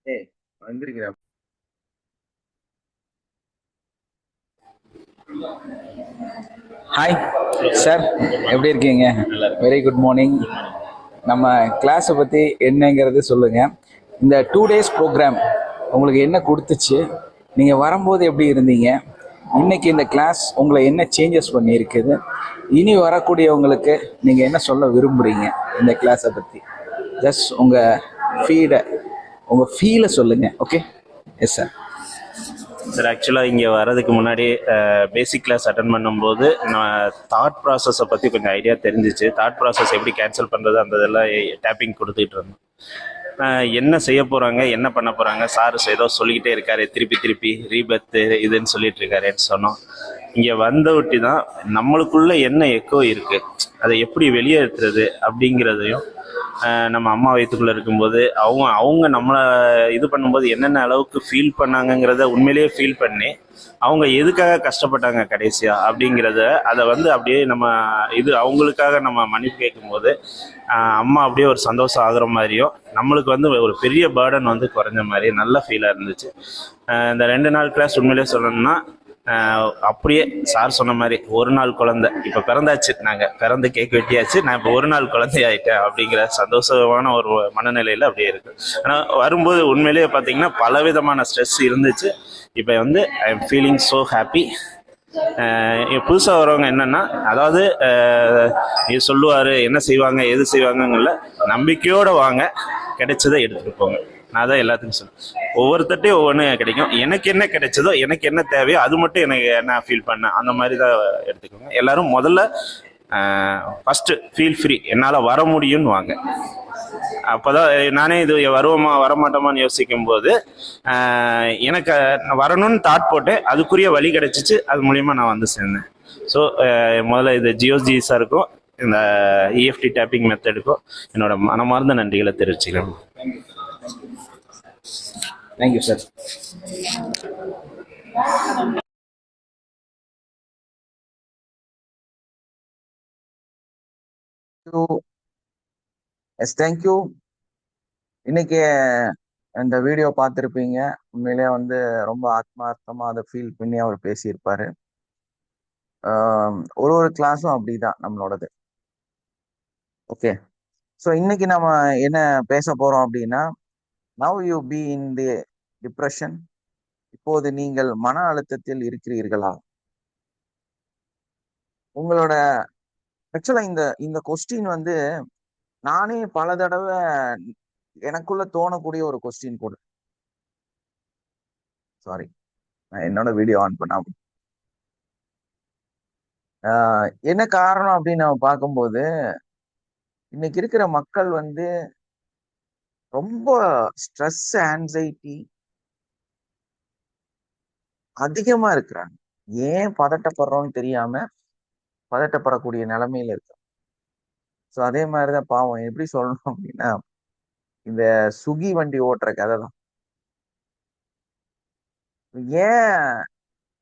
ஏய் வந்திருக்கிறேன். Hi sir, எப்படி இருக்கீங்க? Very good morning. நம்ம கிளாஸை பற்றி என்னங்கிறது சொல்லுங்கள். இந்த 2 days ப்ரோக்ராம் உங்களுக்கு என்ன கொடுத்துச்சு? நீங்கள் வரும்போது எப்படி இருந்தீங்க? இன்னைக்கு இந்த கிளாஸ் உங்களை என்ன சேஞ்சஸ் பண்ணியிருக்குது? இனி வரக்கூடியவங்களுக்கு நீங்கள் என்ன சொல்ல விரும்புகிறீங்க இந்த கிளாஸை பற்றி? ஜஸ்ட் உங்கள் ஃபீலை சொல்லுங்கள். ஓகே? Yes sir. சார் ஆக்சுவலாக இங்கே வர்றதுக்கு முன்னாடி பேசிக் கிளாஸ் அட்டன் பண்ணும்போது நான் தாட் ப்ராசஸை பற்றி கொஞ்சம் ஐடியா தெரிஞ்சிச்சு. தாட் ப்ராசஸ் எப்படி கேன்சல் பண்ணுறது அந்த இதெல்லாம் டேப்பிங் கொடுத்துட்டு இருந்தோம். என்ன செய்ய போகிறாங்க, என்ன பண்ண போகிறாங்க, சார் ஏதோ சொல்லிக்கிட்டே இருக்காரு, திருப்பி திருப்பி ரீபத்து இதுன்னு சொல்லிட்டு இருக்காருன்னு சொன்னோம். இங்கே வந்த ஒட்டி தான் நம்மளுக்குள்ள என்ன எக்கோ இருக்குது, அதை எப்படி வெளியேற்றுறது அப்படிங்கிறதையும் நம்ம அம்மா வயிற்றுக்குள்ளே இருக்கும்போது அவங்க நம்மளை இது பண்ணும்போது என்னென்ன அளவுக்கு ஃபீல் பண்ணாங்கங்கிறத உண்மையிலேயே ஃபீல் பண்ணி அவங்க எதுக்காக கஷ்டப்பட்டாங்க கடைசியாக அப்படிங்கிறத அதை அப்படியே நம்ம அவங்களுக்காக நம்ம மன்னிப்பு கேட்கும்போது அம்மா அப்படியே ஒரு சந்தோஷம் ஆகுற மாதிரியும் நம்மளுக்கு ஒரு பெரிய பேர்டன் குறைஞ்ச மாதிரி நல்ல ஃபீலாக இருந்துச்சு. இந்த 2 நாள் கிளாஸ் உண்மையிலேயே சொல்லணும்னா அப்படியே சார் சொன்ன மாதிரி ஒரு நாள் குழந்தை இப்போ பிறந்தாச்சு, நாங்கள் பிறந்து கேக் வெட்டியாச்சு, நான் இப்போ ஒரு நாள் குழந்தை ஆகிட்டேன் அப்படிங்கிற சந்தோஷமான ஒரு மனநிலையில் அப்படியே இருக்கு. ஆனால் வரும்போது உண்மையிலேயே பார்த்தீங்கன்னா பலவிதமான ஸ்ட்ரெஸ் இருந்துச்சு. இப்போ I am feeling so happy. புதுசாக வரவங்க என்னென்னா, அதாவது இது சொல்லுவார், என்ன செய்வாங்க எது செய்வாங்கங்கள நம்பிக்கையோடு வாங்க, கிடைச்சதை எடுத்துகிட்டு போங்க. நான் தான் எல்லாத்துக்கும் சொல்லுவேன். ஒவ்வொருத்தட்டையும் ஒவ்வொன்று கிடைக்கும். எனக்கு என்ன கிடைச்சதோ, எனக்கு என்ன தேவையோ அது மட்டும் எனக்கு என்ன ஃபீல் பண்ணேன் அந்த மாதிரி தான் எடுத்துக்கோங்க. எல்லாரும் முதல்ல ஃபஸ்ட்டு ஃபீல் ஃப்ரீ, என்னால் வர முடியும்னு வாங்க. அப்போதான் நானே இது வருவோமா வரமாட்டோமான்னு யோசிக்கும் போது எனக்கு வரணும்னு தாட் போட்டேன், அதுக்குரிய வழி கிடைச்சிச்சு, அது மூலியமாக நான் சேர்ந்தேன். ஸோ முதல்ல இது ஜியோஜி சாருக்கும் இந்த இஎஃப்டி டேப்பிங் மெத்தடுக்கும் என்னோட மனமார்ந்த நன்றிகளை தெரிவிச்சுக்கிறேன். Thank you sir. Yes, thank you. இன்னைக்கு இந்த வீடியோ பார்த்துருப்பீங்க. உண்மையிலே ரொம்ப ஆத்மார்த்தமா அதை ஃபீல் பண்ணி அவர் பேசியிருப்பாரு. ஒரு ஒரு கிளாஸும் அப்படிதான் நம்மளோடது. ஓகே, ஸோ இன்னைக்கு நம்ம என்ன பேச போறோம் அப்படின்னா, now you be in the depression. இப்போது நீங்கள் மன அழுத்தத்தில் இருக்கிறீர்களா? உங்களோட ஆக்சுவலா இந்த இந்த கொஸ்டின் நானே பல தடவை எனக்குள்ள தோணக்கூடிய ஒரு கொஸ்டின் கூட. சாரி, நான் என்னோட வீடியோ ஆன் பண்ணாம. என்ன காரணம் அப்படின்னு நம்ம பார்க்கும்போது, இன்னைக்கு இருக்கிற மக்கள் ரொம்ப ஸ்ட்ரெஸ், ஆன்சைட்டி அதிகமா இருக்கிறாங்க. ஏன் பதட்டப்படுறோம்னு தெரியாம பதட்டப்படக்கூடிய நிலைமையில இருக்கு. ஸோ அதே மாதிரிதான் பாவம். எப்படி சொல்லணும் அப்படின்னா, இந்த சுகி வண்டி ஓட்டுற கதை தான். ஏன்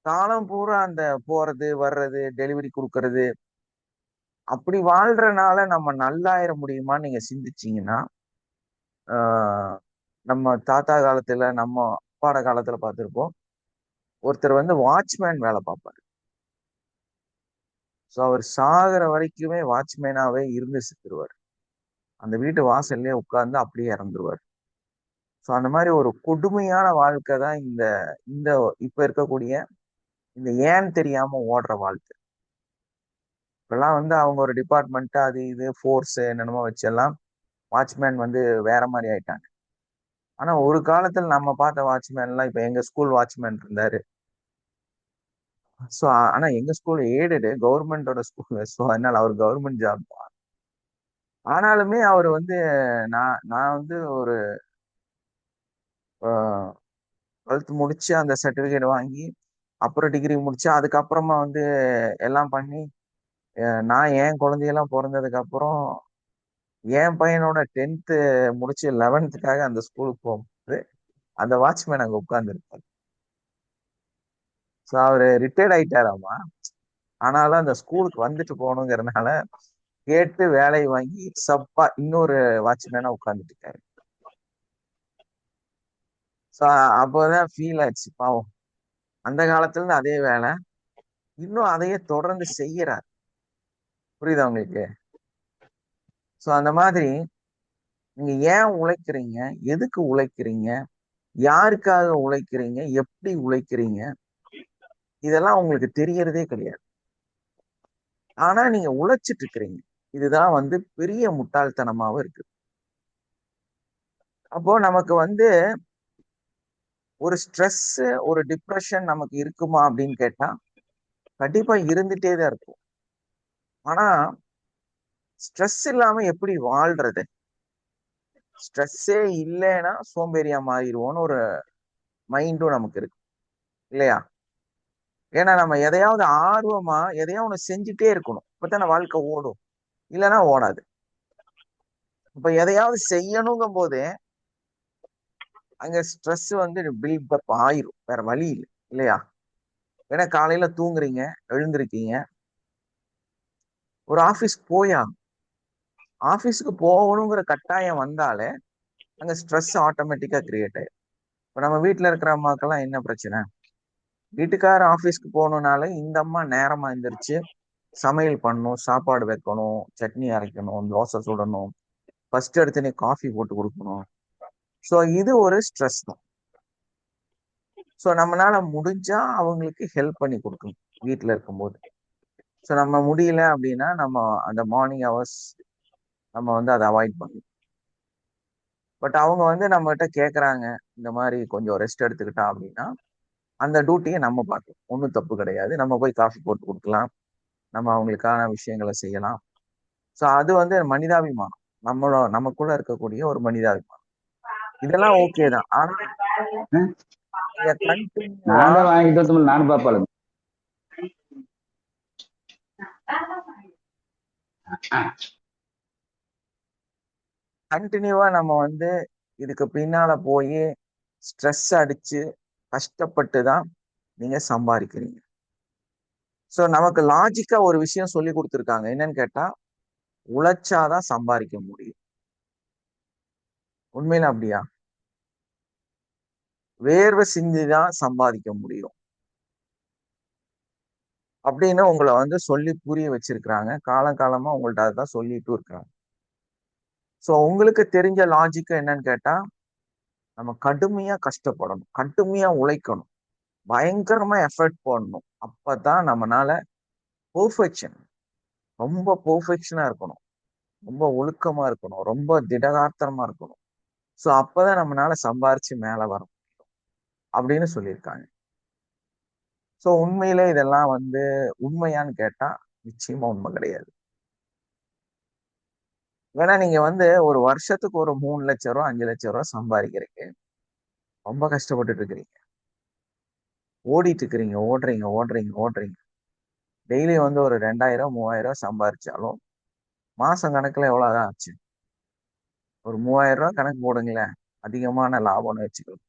காலம் பூரா அந்த போறது வர்றது டெலிவரி கொடுக்கறது அப்படி வாழ்றனால நம்ம நல்லாயிர முடியுமான்னு நீங்க சிந்திச்சீங்கன்னா, நம்ம தாத்தா காலத்துல நம்ம அப்பாட காலத்துல பார்த்திருப்போம். ஒருத்தர் வாட்ச்மேன் வேலை பார்ப்பாரு. ஸோ அவர் சாகிற வரைக்குமே வாட்ச்மேனாவே இருந்து செத்துருவார். அந்த வீட்டு வாசல்லே உட்கார்ந்து அப்படியே இறந்துருவார். ஸோ அந்த மாதிரி ஒரு கொடுமையான வாழ்க்கை தான் இந்த இந்த இப்ப இருக்கக்கூடிய இந்த ஏன் தெரியாம ஓடுற வாழ்க்கை. இப்பெல்லாம் அவங்க ஒரு டிபார்ட்மெண்ட்டா அது இது ஃபோர்ஸ் என்னென்னமோ வச்செல்லாம் வாட்ச்மேன் வேற மாதிரி ஆயிட்டாங்க. ஆனா ஒரு காலத்துல நம்ம பார்த்த வாட்ச்மேன் எல்லாம், இப்ப எங்க ஸ்கூல் வாட்ச்மேன் இருந்தாரு. ஸோ ஆனா எங்க ஸ்கூல் எய்டடு கவர்மெண்டோட ஸ்கூல். ஸோ அதனால அவர் கவர்மெண்ட் ஜாப் தான். ஆனாலுமே அவர் நான் நான் ஒரு 12th முடிச்சு அந்த சர்டிபிகேட் வாங்கி அப்புறம் டிகிரி முடிச்சு அதுக்கப்புறமா எல்லாம் பண்ணி நான் என் குழந்தையெல்லாம் பிறந்ததுக்கு அப்புறம் என் பையனோட 10th முடிச்சு 11th அந்த ஸ்கூலுக்கு போகும்போது அந்த வாட்ச்மேன் அங்க உட்கார்ந்துருப்பாரு. ஸோ அவரு ரிட்டையர்ட் ஆயிட்டாராமா. ஆனாலும் அந்த ஸ்கூலுக்கு வந்துட்டு போகணுங்கிறதுனால கேட்டு வேலையை வாங்கி சப்பா இன்னொரு வாட்ச்மேனா உட்கார்ந்துட்டு இருக்காரு. ஸோ அப்போதான் ஃபீல் ஆச்சு பாவம். அந்த காலத்துல இருந்து அதே வேலை, இன்னும் அதையே தொடர்ந்து செய்யறார். புரியுதா உங்களுக்கு? ஸோ அந்த மாதிரி நீங்க ஏன் உழைக்கிறீங்க, எதுக்கு உழைக்கிறீங்க, யாருக்காக உழைக்கிறீங்க, எப்படி உழைக்கிறீங்க, இதெல்லாம் உங்களுக்கு தெரியறதே கிடையாது. ஆனா நீங்க உழைச்சிட்டு இருக்கிறீங்க. இதுதான் பெரிய முட்டாள்தனமாவும் இருக்கு. அப்போ நமக்கு ஒரு ஸ்ட்ரெஸ், ஒரு டிப்ரெஷன் நமக்கு இருக்குமா அப்படின்னு கேட்டா கண்டிப்பா இருந்துட்டே தான் இருக்கும். ஆனா ஸ்ட்ரெஸ் இல்லாம எப்படி வாழ்றது? ஸ்ட்ரெஸ்ஸே இல்லைன்னா சோம்பேறியா மாறிடுவோம்னு ஒரு மைண்டும் நமக்கு இருக்கு இல்லையா? ஏன்னா நம்ம எதையாவது ஆர்வமா எதையாவது ஒண்ணு செஞ்சுட்டே இருக்கணும், இப்பதானே வாழ்க்கை ஓடும். இல்லைன்னா ஓடாது. இப்ப எதையாவது செய்யணுங்கும் போது அங்க ஸ்ட்ரெஸ் பில்ட் அப் ஆயிரும், வேற வழி இல்லை இல்லையா? ஏன்னா காலையில தூங்குறீங்க, எழுந்திருக்கீங்க, ஒரு ஆபீஸ்க்கு ஆபீஸ்க்கு போகணுங்கிற கட்டாயம் வந்தாலே அங்க ஸ்ட்ரெஸ் ஆட்டோமேட்டிக்கா கிரியேட் ஆயிடும். இப்ப நம்ம வீட்டுல இருக்கிற அம்மாக்கெல்லாம் என்ன பிரச்சனை? வீட்டுக்கார ஆபீஸ்க்கு போகணும்னாலே இந்த அம்மா நேரமா எந்திரிச்சு சமையல் பண்ணணும், சாப்பாடு வைக்கணும், சட்னி அரைக்கணும், தோசை சுடணும், ஃபர்ஸ்ட் எடுத்துனே காஃபி போட்டு கொடுக்கணும். ஸோ இது ஒரு ஸ்ட்ரெஸ் தான். ஸோ நம்மளால முடிஞ்சா அவங்களுக்கு ஹெல்ப் பண்ணி கொடுக்கணும் வீட்டில் இருக்கும்போது. ஸோ நம்ம முடியல அப்படின்னா நம்ம அந்த மார்னிங் ஹவர்ஸ் நம்ம அதை அவாய்ட் பண்ணணும். பட் அவங்க நம்ம கிட்ட கேட்குறாங்க, இந்த மாதிரி கொஞ்சம் ரெஸ்ட் எடுத்துக்கிட்டா அப்படின்னா அந்த டியூட்டியை நம்ம பார்க்கலாம், ஒன்றும் தப்பு கிடையாது. நம்ம போய் காஃபி போட்டு கொடுக்கலாம், நம்ம அவங்களுக்கான விஷயங்களை செய்யலாம். ஸோ அது மனிதாபிமானம், நமக்குள்ள இருக்கக்கூடிய ஒரு மனிதாபிமானம். இதெல்லாம் ஓகே தான். ஆனா நீங்க கண்டினியூவா நான் தான் வாங்கிட்டு வந்து நானும் பாப்பாளு. நம்ம இதுக்கு பின்னால போய் ஸ்ட்ரெஸ் அடிச்சு கஷ்டப்பட்டு தான் நீங்க சம்பாதிக்கிறீங்க. ஸோ நமக்கு லாஜிக்கா ஒரு விஷயம் சொல்லி கொடுத்துருக்காங்க, என்னன்னு கேட்டா உழைச்சாதான் சம்பாதிக்க முடியும். உண்மையில அப்படியா? வேர்வை சிந்திதான் சம்பாதிக்க முடியும் அப்படின்னு உங்களை சொல்லி புரிய வச்சிருக்கிறாங்க. காலங்காலமா உங்கள்ட்ட அதுதான் சொல்லிட்டு இருக்காங்க. ஸோ உங்களுக்கு தெரிஞ்ச லாஜிக்கு என்னன்னு கேட்டா நம்ம கடுமையா கஷ்டப்படணும், கடுமையா உழைக்கணும், பயங்கரமா எஃபர்ட் போடணும். அப்பதான் நம்மனால பெர்ஃபெக்ஷன், ரொம்ப பெர்ஃபெக்ஷனா இருக்கணும், ரொம்ப ஒழுக்கமா இருக்கணும், ரொம்ப திடகாத்திரமா இருக்கணும். ஸோ அப்பதான் நம்மளால சம்பாரிச்சு மேல வர முடியும் அப்படின்னு சொல்லியிருக்காங்க. ஸோ உண்மையிலே இதெல்லாம் உண்மையான்னு கேட்டா நிச்சயமா உண்மை கிடையாது. ஏன்னா நீங்க ஒரு வருஷத்துக்கு ஒரு 3 லட்சம் ரூபா 5 லட்சம் ரூபா சம்பாதிக்கிறீங்க, ரொம்ப கஷ்டப்பட்டுட்டு இருக்கிறீங்க, ஓடிட்டு இருக்கிறீங்க, ஓடுறீங்க ஓடுறீங்க ஓடுறீங்க. டெய்லி ஒரு 2000 3000 சம்பாதிச்சாலும் மாசம் கணக்குல எவ்வளவுதான் ஆச்சு? ஒரு 3000 ரூபாய் கணக்கு போடுங்களேன், அதிகமான லாபம்னு வச்சுக்கலாம்.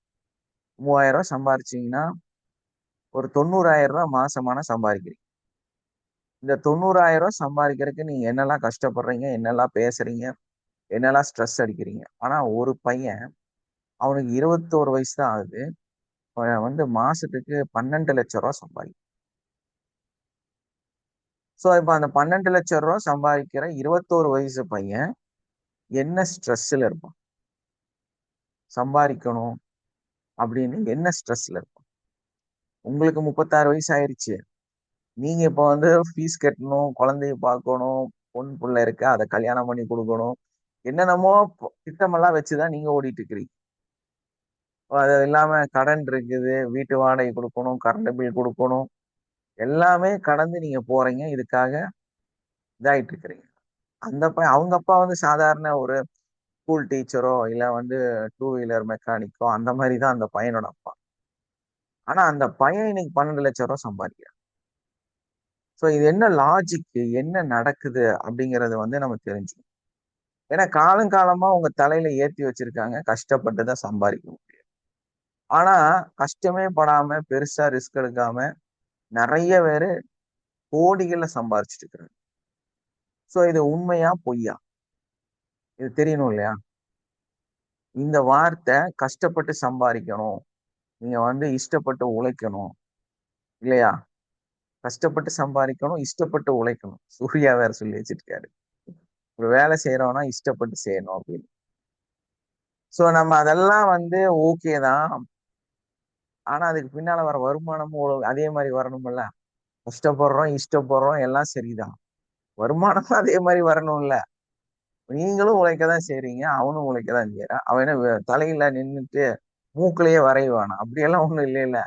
3000 ரூபாய் சம்பாரிச்சீங்கன்னா ஒரு 90,000 ரூபாய் மாசமான சம்பாதிக்கிறீங்க. இந்த 90,000 ரூபாய் சம்பாதிக்கிறதுக்கு நீங்க என்னெல்லாம் கஷ்டப்படுறீங்க, என்னெல்லாம் பேசுறீங்க, என்னெல்லாம் ஸ்ட்ரெஸ் அடிக்கிறீங்க. ஆனா ஒரு பையன், அவனுக்கு 21 வயசு தான் ஆகுது, மாசத்துக்கு 12 லட்சம் ரூபாய் சம்பாதிக்கும். ஸோ இப்ப அந்த 12 லட்சம் ரூபாய் சம்பாதிக்கிற 21 வயசு பையன் என்ன ஸ்ட்ரெஸ்ல இருப்பான்? சம்பாதிக்கணும் அப்படின்னு என்ன ஸ்ட்ரெஸ்ல இருப்பான்? உங்களுக்கு 36 வயசு ஆயிடுச்சு, நீங்க இப்ப ஃபீஸ் கட்டணும், குழந்தைய பார்க்கணும், பொன் புள்ள இருக்கு, அதை கல்யாணம் பண்ணி கொடுக்கணும், என்னென்னமோ திட்டமெல்லாம் வச்சுதான் நீங்க ஓடிட்டு இருக்கிறீங்க. அது இல்லாம கடன் இருக்குது, வீட்டு வாடகை கொடுக்கணும், கரண்ட் பில் கொடுக்கணும், எல்லாமே கடந்து நீங்க போறீங்க. இதுக்காக இதாயிட்டு இருக்கிறீங்க. அவங்க அப்பா சாதாரண ஒரு ஸ்கூல் டீச்சரோ இல்ல 2 வீலர் மெக்கானிக்கோ அந்த மாதிரி தான் அந்த பையனோட அப்பா. ஆனா அந்த பையன் இன்னைக்கு 12 லட்சம் ரூபாய் சம்பாதிக்கிறான். ஸோ இது என்ன லாஜிக், என்ன நடக்குது அப்படிங்கறது நம்ம தெரிஞ்சுக்கணும். ஏன்னா காலங்காலமா உங்க தலையில ஏத்தி வச்சிருக்காங்க, கஷ்டப்பட்டு தான் சம்பாதிக்க முடியும். ஆனா கஷ்டமே படாம பெருசா ரிஸ்க் எடுக்காம நிறைய பேரு கோடிகள்ல சம்பாரிச்சிட்டு இருக்கிறாங்க. ஸோ இது உண்மையா பொய்யா, இது தெரியணும் இல்லையா? இந்த வார்த்தை கஷ்டப்பட்டு சம்பாதிக்கணும், நீங்க வந்து இஷ்டப்பட்டு உழைக்கணும் இல்லையா? கஷ்டப்பட்டு சம்பாதிக்கணும், இஷ்டப்பட்டு உழைக்கணும். சூர்யா வேற சொல்லி வச்சிருக்காரு, ஒரு வேலை செய்யறோம்னா இஷ்டப்பட்டு செய்யணும் அப்படின்னு. சோ நம்ம அதெல்லாம் வந்து ஓகே தான். ஆனா அதுக்கு பின்னால வர வருமானமும் அதே மாதிரி வரணும்ல. கஷ்டப்படுறோம், இஷ்டப்படுறோம், எல்லாம் சரிதான். வருமானமும் அதே மாதிரி வரணும்ல. நீங்களும் உழைக்கதான் செய்றீங்க, அவனும் உழைக்கதான் செய்யறான். அவன் என்ன தலையில நின்னுட்டு மூக்குலயே வரைவானா? அப்படியெல்லாம் ஒண்ணும் இல்லைல்ல.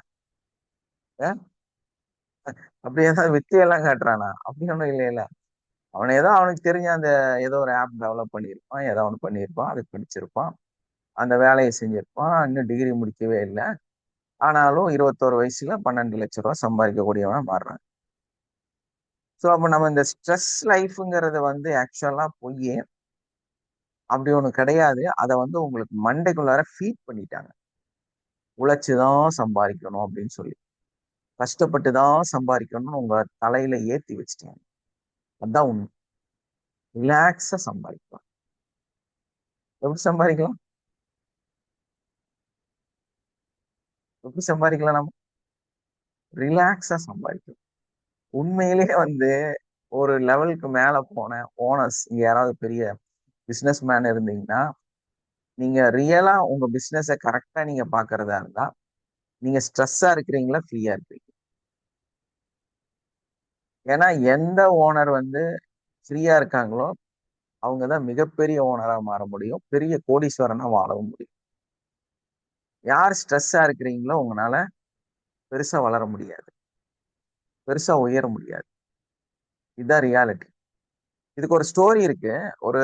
அப்படி ஏதாவது வித்தையெல்லாம் காட்டுறானா? அப்படி ஒண்ணும் இல்லைல்ல. அவன் ஏதோ அவனுக்கு தெரிஞ்ச அந்த ஏதோ ஒரு ஆப் டெவலப் பண்ணியிருப்பான், ஏதோ ஒன்று பண்ணியிருப்பான், அதுக்கு படிச்சிருப்பான், அந்த வேலையை செஞ்சிருப்பான், இன்னும் டிகிரி முடிக்கவே இல்லை. ஆனாலும் 21 வயசுல 12 லட்சம் ரூபாய் சம்பாதிக்கக்கூடியவனா மாறுறான். ஸோ அப்ப நம்ம இந்த ஸ்ட்ரெஸ் லைஃப்ங்கிறத வந்து ஆக்சுவலா போய் அப்படி ஒண்ணு கிடையாது. அதை வந்து உங்களுக்கு மண்டைக்குள்ளார ஃபீட் பண்ணிட்டாங்க. உழைச்சுதான் சம்பாதிக்கணும் அப்படின்னு சொல்லி, கஷ்டப்பட்டு தான் சம்பாதிக்கணும்னு உங்க தலையில ஏத்தி வச்சுட்டாங்க. அதான் உண்மை. ரிலாக்ஸா சம்பாதிக்கலாம். எப்படி சம்பாதிக்கலாம்? எப்படி சம்பாதிக்கலாம்? நம்ம ரிலாக்ஸா சம்பாதிக்கலாம். உண்மையிலேயே வந்து ஒரு லெவலுக்கு மேல போன ஓனர்ஸ் இங்க யாராவது பெரிய பிசினஸ் மேன் இருந்தீங்கன்னா, நீங்க ரியலா உங்க பிசினஸ கரெக்டா நீங்க பாக்குறதா இருந்தா, நீங்க ஸ்ட்ரெஸ்ஸா இருக்கிறீங்களா, ஃப்ரீயா இருக்கிறீங்க? ஏன்னா எந்த ஓனர் வந்து ஃப்ரீயா இருக்காங்களோ அவங்கதான் மிகப்பெரிய ஓனரா மாற முடியும், பெரிய கோடீஸ்வரனா வாழவும் முடியும். யார் ஸ்ட்ரெஸ்ஸா இருக்கிறீங்களோ உங்களால பெருசா வளர முடியாது, பெருசா உயர முடியாது. இதுதான் ரியாலிட்டி. இதுக்கு ஒரு ஸ்டோரி இருக்கு, ஒரு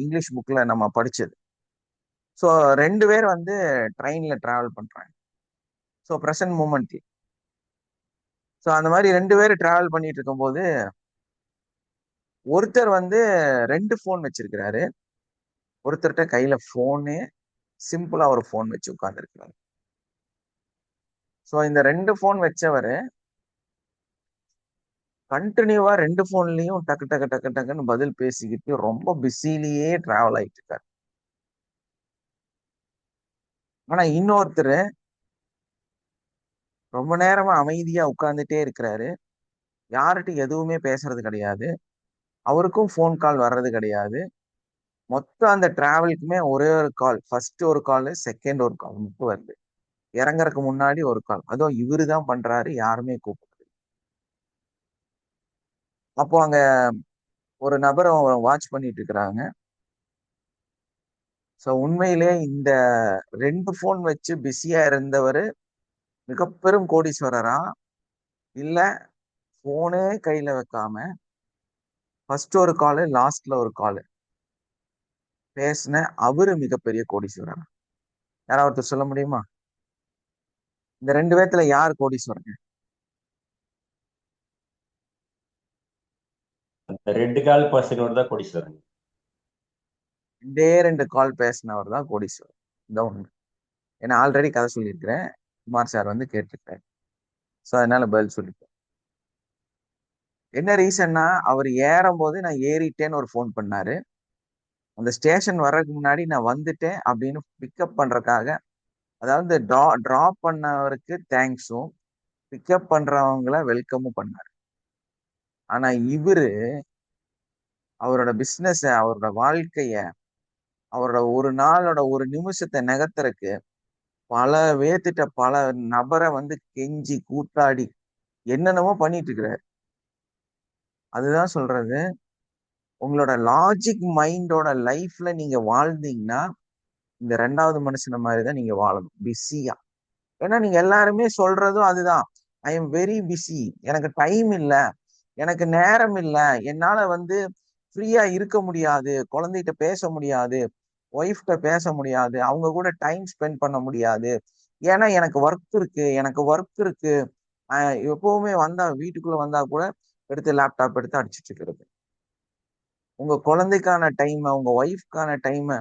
இங்கிலீஷ் புக்ல நம்ம படிச்சது. ஸோ 2 பேர் வந்து ட்ரெயின்ல டிராவல் பண்றாங்க. So present மூமெண்ட்ல. ஸோ அந்த மாதிரி 2 பேர் டிராவல் பண்ணிட்டு இருக்கும்போது ஒருத்தர் வந்து 2 ஃபோன் வச்சிருக்கிறாரு. ஒருத்தர்கிட்ட கையில போனு, சிம்பிளா ஒரு போன் வச்சு உட்கார்ந்து இருக்கிறாரு. ஸோ இந்த 2 ஃபோன் வச்சவரு கண்டினியூவா 2 ஃபோன்லயும் டக்கு டக்கு டக்கு டக்குன்னு பதில் பேசிக்கிட்டு ரொம்ப பிஸிலேயே டிராவல் ஆயிட்டு இருக்காரு. ஆனா இன்னொருத்தர் ரொம்ப நேரமா அமைதியா உட்கார்ந்துட்டே இருக்கிறாரு. யார்கிட்ட எதுவுமே பேசுறது கிடையாது. அவருக்கும் ஃபோன் கால் வர்றது கிடையாது. மொத்தம் அந்த டிராவலுக்குமே ஒரே ஒரு கால், ஃபர்ஸ்ட் ஒரு கால், செகண்ட் ஒரு கால் மட்டும் வருது. இறங்குறதுக்கு முன்னாடி ஒரு கால், அதுவும் இவரு தான் பண்றாரு, யாருமே கூப்பிடுறது. அப்போ அங்க ஒரு நபரை வாட்ச் பண்ணிட்டு இருக்கிறாங்க. ஸோ உண்மையிலே இந்த 2 ஃபோன் வச்சு பிஸியா இருந்தவர் மிக பெரும் கோடீஸ்வரரா, இல்ல போனே கையில வைக்காம ஃபர்ஸ்ட் ஒரு காலு, லாஸ்ட்ல ஒரு காலு பேசின அவரு மிகப்பெரிய கோடீஸ்வரரா? யாராவது ஒருத்தர் சொல்ல முடியுமா? இந்த 2 பேத்துல யார் கோடீஸ்வரன்? அந்த ரெண்டு கால் பர்சனோட தான் கோடீஸ்வரன். 2 கால் பேசினவர் தான் கோடீஸ்வரர். இந்த ஒண்ணு. ஏன்னா ஆல்ரெடி கதை சொல்லியிருக்கிறேன், குமார் சார் வந்து கேட்டிருக்காரு. ஸோ அதனால பதில் சொல்லிட்டேன். என்ன ரீசன்னா, அவர் ஏறும் போது நான் ஏறிட்டேன்னு ஒரு ஃபோன் பண்ணாரு. அந்த ஸ்டேஷன் வர்றதுக்கு முன்னாடி நான் வந்துட்டேன் அப்படின்னு பிக்கப் பண்றதுக்காக, அதாவது டிராப் பண்ணவருக்கு தேங்க்ஸும், பிக்கப் பண்றவங்கள வெல்கமும் பண்ணாரு. ஆனா இவரு அவரோட பிசினஸ, அவரோட வாழ்க்கைய, அவரோட ஒரு நாளோட ஒரு நிமிஷத்தை நகர்த்துறதுக்கு பல பேர்த்திட்ட பல நபரை வந்து கெஞ்சி கூத்தாடி என்னென்னமோ பண்ணிட்டு இருக்கிறாரு. அதுதான் சொல்றது, உங்களோட லாஜிக் மைண்டோட லைஃப்ல நீங்க வாழ்ந்தீங்கன்னா இந்த 2வது மனுஷன மாதிரிதான் நீங்க வாழணும், பிஸியா. ஏன்னா நீங்க எல்லாருமே சொல்றதும் அதுதான், ஐ எம் வெரி பிஸி, எனக்கு டைம் இல்ல, எனக்கு நேரம் இல்ல, என்னால வந்து ஃப்ரீயா இருக்க முடியாது, குழந்தைகிட்ட பேச முடியாது, ஒய்ஃப்கிட்ட பேச முடியாது, அவங்க கூட டைம் ஸ்பெண்ட் பண்ண முடியாது, ஏன்னா எனக்கு ஒர்க் இருக்கு, எனக்கு ஒர்க் இருக்கு. எப்பவுமே வந்தா வீட்டுக்குள்ள வந்தா கூட எடுத்து லேப்டாப் எடுத்து அடிச்சிட்டு இருக்கிறது. உங்க குழந்தைக்கான டைமை, உங்க ஒய்ஃப்கான டைமை,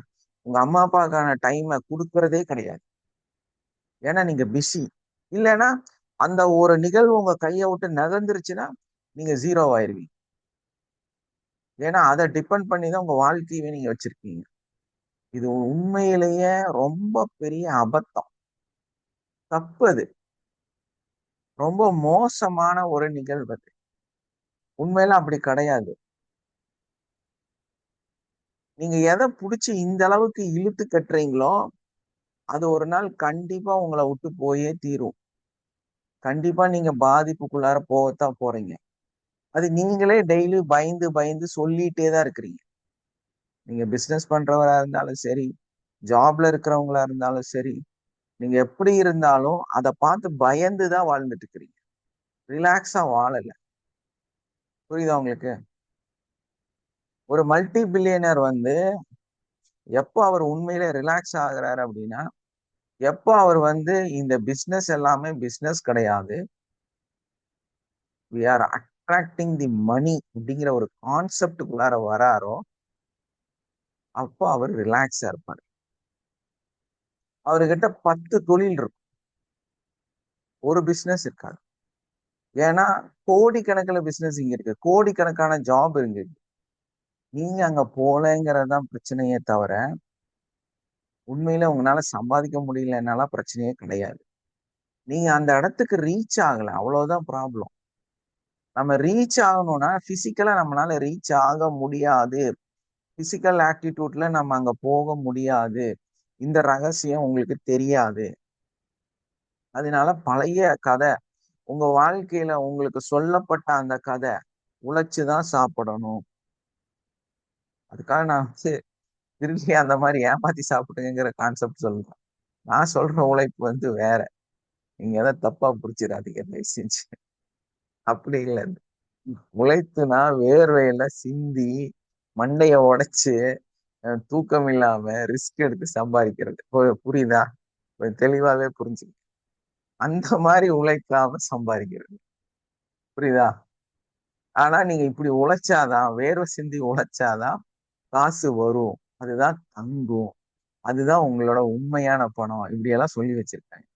உங்க அம்மா அப்பாக்கான டைமை கொடுக்கறதே கிடையாது. ஏன்னா நீங்க பிஸி. இல்லைன்னா அந்த ஒரு நிகழ்வு உங்க கையை விட்டு நகர்ந்துருச்சுன்னா நீங்க ஜீரோ ஆயிருவீங்க. ஏன்னா அதை டிபெண்ட் பண்ணி தான் உங்க வாழ்க்கையவே நீங்க வச்சிருக்கீங்க. இது உண்மையிலேயே ரொம்ப பெரிய அபத்தம், தப்பு. அது ரொம்ப மோசமான ஒரு நிகழ்வு. அது உண்மையில அப்படி கிடையாது. நீங்க எதை புடிச்சு இந்த அளவுக்கு இழுத்து கட்டுறீங்களோ அது ஒரு நாள் கண்டிப்பா உங்களை விட்டு போயே தீரும். கண்டிப்பா நீங்க பாதிப்புக்குள்ளார போகத்தான் போறீங்க. அது நீங்களே டெய்லி பயந்து பயந்து சொல்லிட்டே தான் இருக்கிறீங்க. நீங்க பிசினஸ் பண்றவரா இருந்தாலும் சரி, ஜாப்ல இருக்கிறவங்களா இருந்தாலும் சரி, நீங்க எப்படி இருந்தாலும் அதை பார்த்து பயந்து தான் வாழ்ந்துட்டு இருக்கிறீங்க. ரிலாக்ஸா வாழல. புரியுதா உங்களுக்கு? ஒரு மல்டி பில்லியனர் வந்து எப்போ அவர் உண்மையிலே ரிலாக்ஸ் ஆகுறாரு அப்படின்னா, எப்போ அவர் வந்து இந்த பிசினஸ் எல்லாமே பிசினஸ் கிடையாது, வி ஆர் அட்ராக்டிங் தி மணி அப்படிங்கிற ஒரு கான்செப்டுக்குள்ளார வராரோ அப்போ அவர் ரிலாக்ஸா இருப்பார். அவர்கிட்ட 10 தொழில் இருக்கும், ஒரு பிசினஸ் இருக்காது. ஏன்னா கோடிக்கணக்கில் பிசினஸ் இங்க இருக்கு, கோடிக்கணக்கான ஜாப் இருக்கு. நீங்க அங்க போலங்கிறதுதான் பிரச்சனையே தவிர உண்மையில உங்களால சம்பாதிக்க முடியலனால பிரச்சனையே கிடையாது. நீங்க அந்த இடத்துக்கு ரீச் ஆகல, அவ்வளவுதான் ப்ராப்ளம். நம்ம ரீச் ஆகணும்னா பிசிக்கலா நம்மளால ரீச் ஆக முடியாது. பிசிக்கல் ஆக்டிடியூட்ல நம்ம அங்க போக முடியாது. இந்த ரகசியம் உங்களுக்கு தெரியாது. அதனால பழைய கதை, உங்க வாழ்க்கையில உங்களுக்கு சொல்லப்பட்ட அந்த கதை, உழைச்சுதான் சாப்பிடணும். அதுக்காக நான் வந்து திரும்பி அந்த மாதிரி ஏமாத்தி சாப்பிடுங்கிற கான்செப்ட் சொல்றேன். நான் சொல்ற உழைப்பு வந்து வேற. நீங்க எதை தப்பா புடிச்சிடாதீங்க தயவு செஞ்சு. அப்படி இல்லை. உழைத்துனா வேர்வையில சிந்தி மண்டைய உடைச்சு தூக்கம் இல்லாம ரிஸ்க் எடுத்து சம்பாதிக்கிறது. புரியுதா? கொஞ்சம் தெளிவாவே புரிஞ்சு. அந்த மாதிரி உழைக்காம சம்பாதிக்கிறது. புரியுதா? ஆனா நீங்க இப்படி உழைச்சாதான், வேர்வை சிந்தி உழைச்சாதான் காசு வரும், அதுதான் தங்கும், அதுதான் உங்களோட உண்மையான பணம், இப்படி எல்லாம் சொல்லி வச்சிருக்காங்க.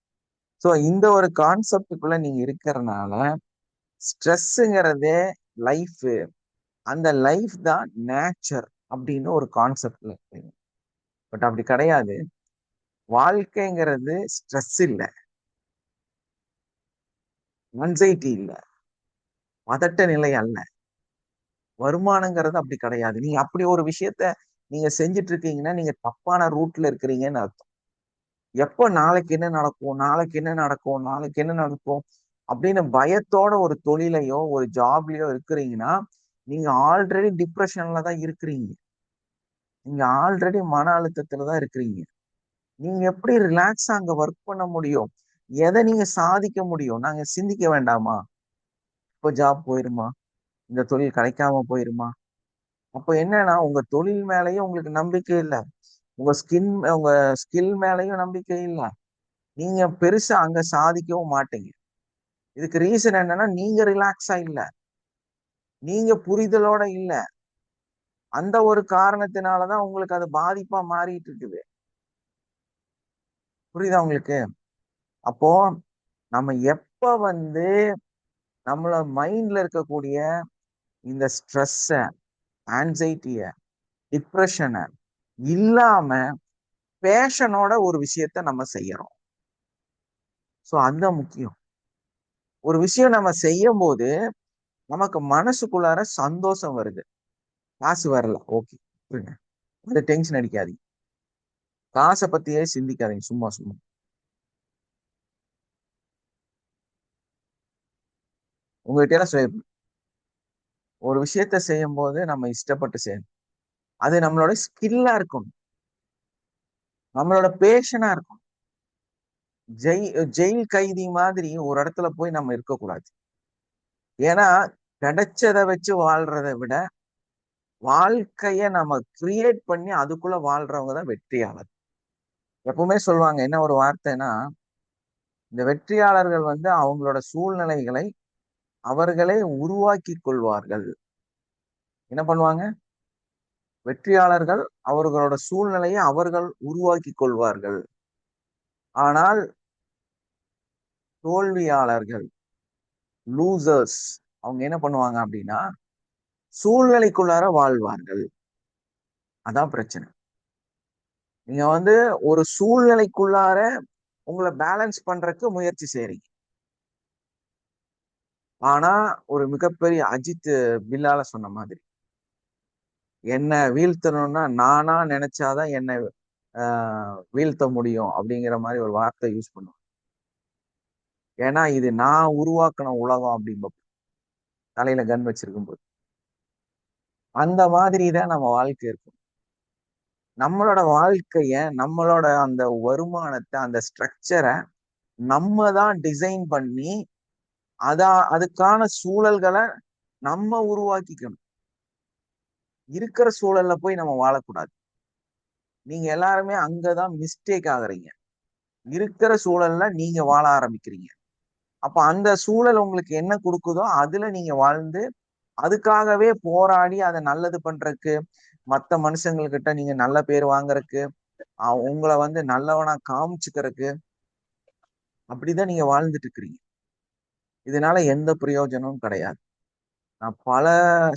சோ இந்த ஒரு கான்செப்டுக்குள்ள நீங்க இருக்கிறதுனால ஸ்ட்ரெஸ்ஸுங்கிறதே லைஃப், அந்த லைஃப் தான் நேச்சர் அப்படின்னு ஒரு கான்செப்ட்ல இருக்கு. பட் அப்படி கிடையாது. வாழ்க்கைங்கிறது ஸ்ட்ரெஸ் இல்ல, ஆன்சைட்டி இல்ல, பதட்ட நிலை அல்ல. வருமானங்கிறது அப்படி கிடையாது. நீங்க அப்படி ஒரு விஷயத்த நீங்க செஞ்சுட்டு இருக்கீங்கன்னா நீங்க தப்பான ரூட்ல இருக்கிறீங்கன்னு அர்த்தம். எப்போ நாளைக்கு என்ன நடக்கும், நாளைக்கு என்ன நடக்கும், நாளைக்கு என்ன நடக்கும் அப்படின்னு பயத்தோட ஒரு தொழிலையோ ஒரு ஜாப்லயோ இருக்கிறீங்கன்னா நீங்க ஆல்ரெடி டிப்ரெஷன்ல தான் இருக்கிறீங்க. நீங்க ஆல்ரெடி மன அழுத்தத்துல தான் இருக்கிறீங்க. நீங்க எப்படி ரிலாக்ஸா அங்க ஒர்க் பண்ண முடியும்? எதை நீங்க சாதிக்க முடியும்? நாங்க சிந்திக்க வேண்டாமா? இப்போ ஜாப் போயிருமா, இந்த தொழில் கிடைக்காம போயிருமா? அப்ப என்னன்னா உங்க தொழில் மேலயும் உங்களுக்கு நம்பிக்கை இல்ல, உங்க ஸ்கில் மேலயும் நம்பிக்கை இல்ல, நீங்க பெருசா அங்க சாதிக்கவும் மாட்டீங்க. இதுக்கு ரீசன் என்னன்னா நீங்க ரிலாக்ஸா இல்ல, நீங்க புரிதலோட இல்ல. அந்த ஒரு காரணத்தினாலதான் உங்களுக்கு அது பாதிப்பா மாறிட்டு இருக்குது. புரியுதா உங்களுக்கு? அப்போ நம்ம எப்ப வந்து நம்மள மைண்ட்ல இருக்கக்கூடிய இந்த ஸ்ட்ரெஸ்ஸ, ஆன்சைட்டிய, டிப்ரெஷனை இல்லாம பேஷனோட ஒரு விஷயத்த நம்ம செய்யறோம். சோ அதுதான் முக்கியம். ஒரு விஷயம் நம்ம செய்யும் போது நமக்கு மனசுக்குள்ளார சந்தோஷம் வருது, காசு வரல, ஓகே, அது டென்ஷன் அடிக்காதீங்க, காசை பத்தியே சிந்திக்காதீங்க சும்மா சும்மா. உங்ககிட்ட எல்லாம் ஒரு விஷயத்த செய்யும் போது நம்ம இஷ்டப்பட்டு செய்யணும். அது நம்மளோட ஸ்கில்லா இருக்கணும், நம்மளோட பேஷனா இருக்கும். ஜெயில் கைதி மாதிரி ஒரு இடத்துல போய் நம்ம இருக்கக்கூடாது. ஏன்னா கிடைச்சதை வச்சு வாழ்றதை விட வாழ்க்கைய நம்ம கிரியேட் பண்ணி அதுக்குள்ள வாழ்றவங்க தான் வெற்றியாளர். எப்பவுமே சொல்லுவாங்க, என்ன ஒரு வார்த்தைன்னா, இந்த வெற்றியாளர்கள் வந்து அவங்களோட சூழ்நிலைகளை அவர்களே உருவாக்கி கொள்வார்கள். என்ன பண்ணுவாங்க? வெற்றியாளர்கள் அவர்களோட சூழ்நிலையை அவர்கள் உருவாக்கி கொள்வார்கள். ஆனால் தோல்வியாளர்கள், லூசர்ஸ், அவங்க என்ன பண்ணுவாங்க அப்படின்னா சூழ்நிலைக்குள்ளார வாழ்வார்கள். அதான் பிரச்சனை. நீங்க வந்து ஒரு சூழ்நிலைக்குள்ளார உங்களை பேலன்ஸ் பண்றதுக்கு முயற்சி செய்றீங்க. ஆனா ஒரு மிகப்பெரிய அஜித் பில்லால சொன்ன மாதிரி, என்ன வீழ்த்தணும்னா நானா நினைச்சாதான் என்ன வீழ்த்த முடியும் அப்படிங்கிற மாதிரி ஒரு வார்த்தை யூஸ் பண்ணுவோம். ஏன்னா இது நான் உருவாக்கின உலகம் அப்படின்ப தலையில கன் வச்சிருக்கும் போது அந்த மாதிரி தான் நம்ம வாழ்க்கை இருக்கும். நம்மளோட வாழ்க்கைய, நம்மளோட அந்த வருமானத்தை, அந்த ஸ்ட்ரக்சரை நம்ம தான் டிசைன் பண்ணி அதுக்கான சூழல்களை நம்ம உருவாக்கிக்கணும். இருக்கிற சூழல்ல போய் நம்ம வாழக்கூடாது. நீங்க எல்லாருமே அங்கதான் மிஸ்டேக் ஆகுறீங்க. இருக்கிற சூழல்ல நீங்க வாழ ஆரம்பிக்கிறீங்க. அப்ப அந்த சூழல் உங்களுக்கு என்ன கொடுக்குதோ அதுல நீங்க வாழ்ந்து அதுக்காகவே போராடி அதை நல்லது பண்றதுக்கு, மத்த மனுஷங்கள்கிட்ட நீங்க நல்ல பேர் வாங்குறதுக்கு, உங்களை வந்து நல்லவனா காமிச்சுக்கிறதுக்கு அப்படிதான் நீங்க வாழ்ந்துட்டு இருக்கிறீங்க. இதனால எந்த பிரயோஜனமும் கிடையாது. நான் பல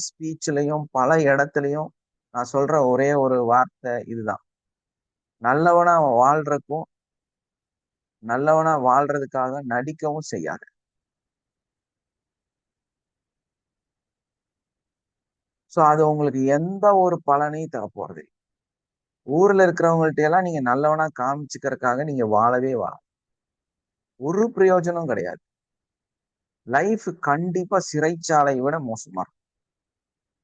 ஸ்பீச்லயும் பல இடத்துலயும் நான் சொல்ற ஒரே ஒரு வார்த்தை இதுதான். நல்லவனா வாழ்றதுக்கும் நல்லவனா வாழ்றதுக்காக நடிக்கவும் செய்யாது. சோ அது உங்களுக்கு எந்த ஒரு பலனையும் தர போறது. ஊர்ல இருக்கிறவங்கள்ட்ட எல்லாம் நீங்க நல்லவனா காமிச்சுக்கிறதுக்காக நீங்க வாழவே ஒரு பிரயோஜனம் கிடையாது. லைஃப் கண்டிப்பா சிறைச்சாலை விட மோசமா இருக்கும்.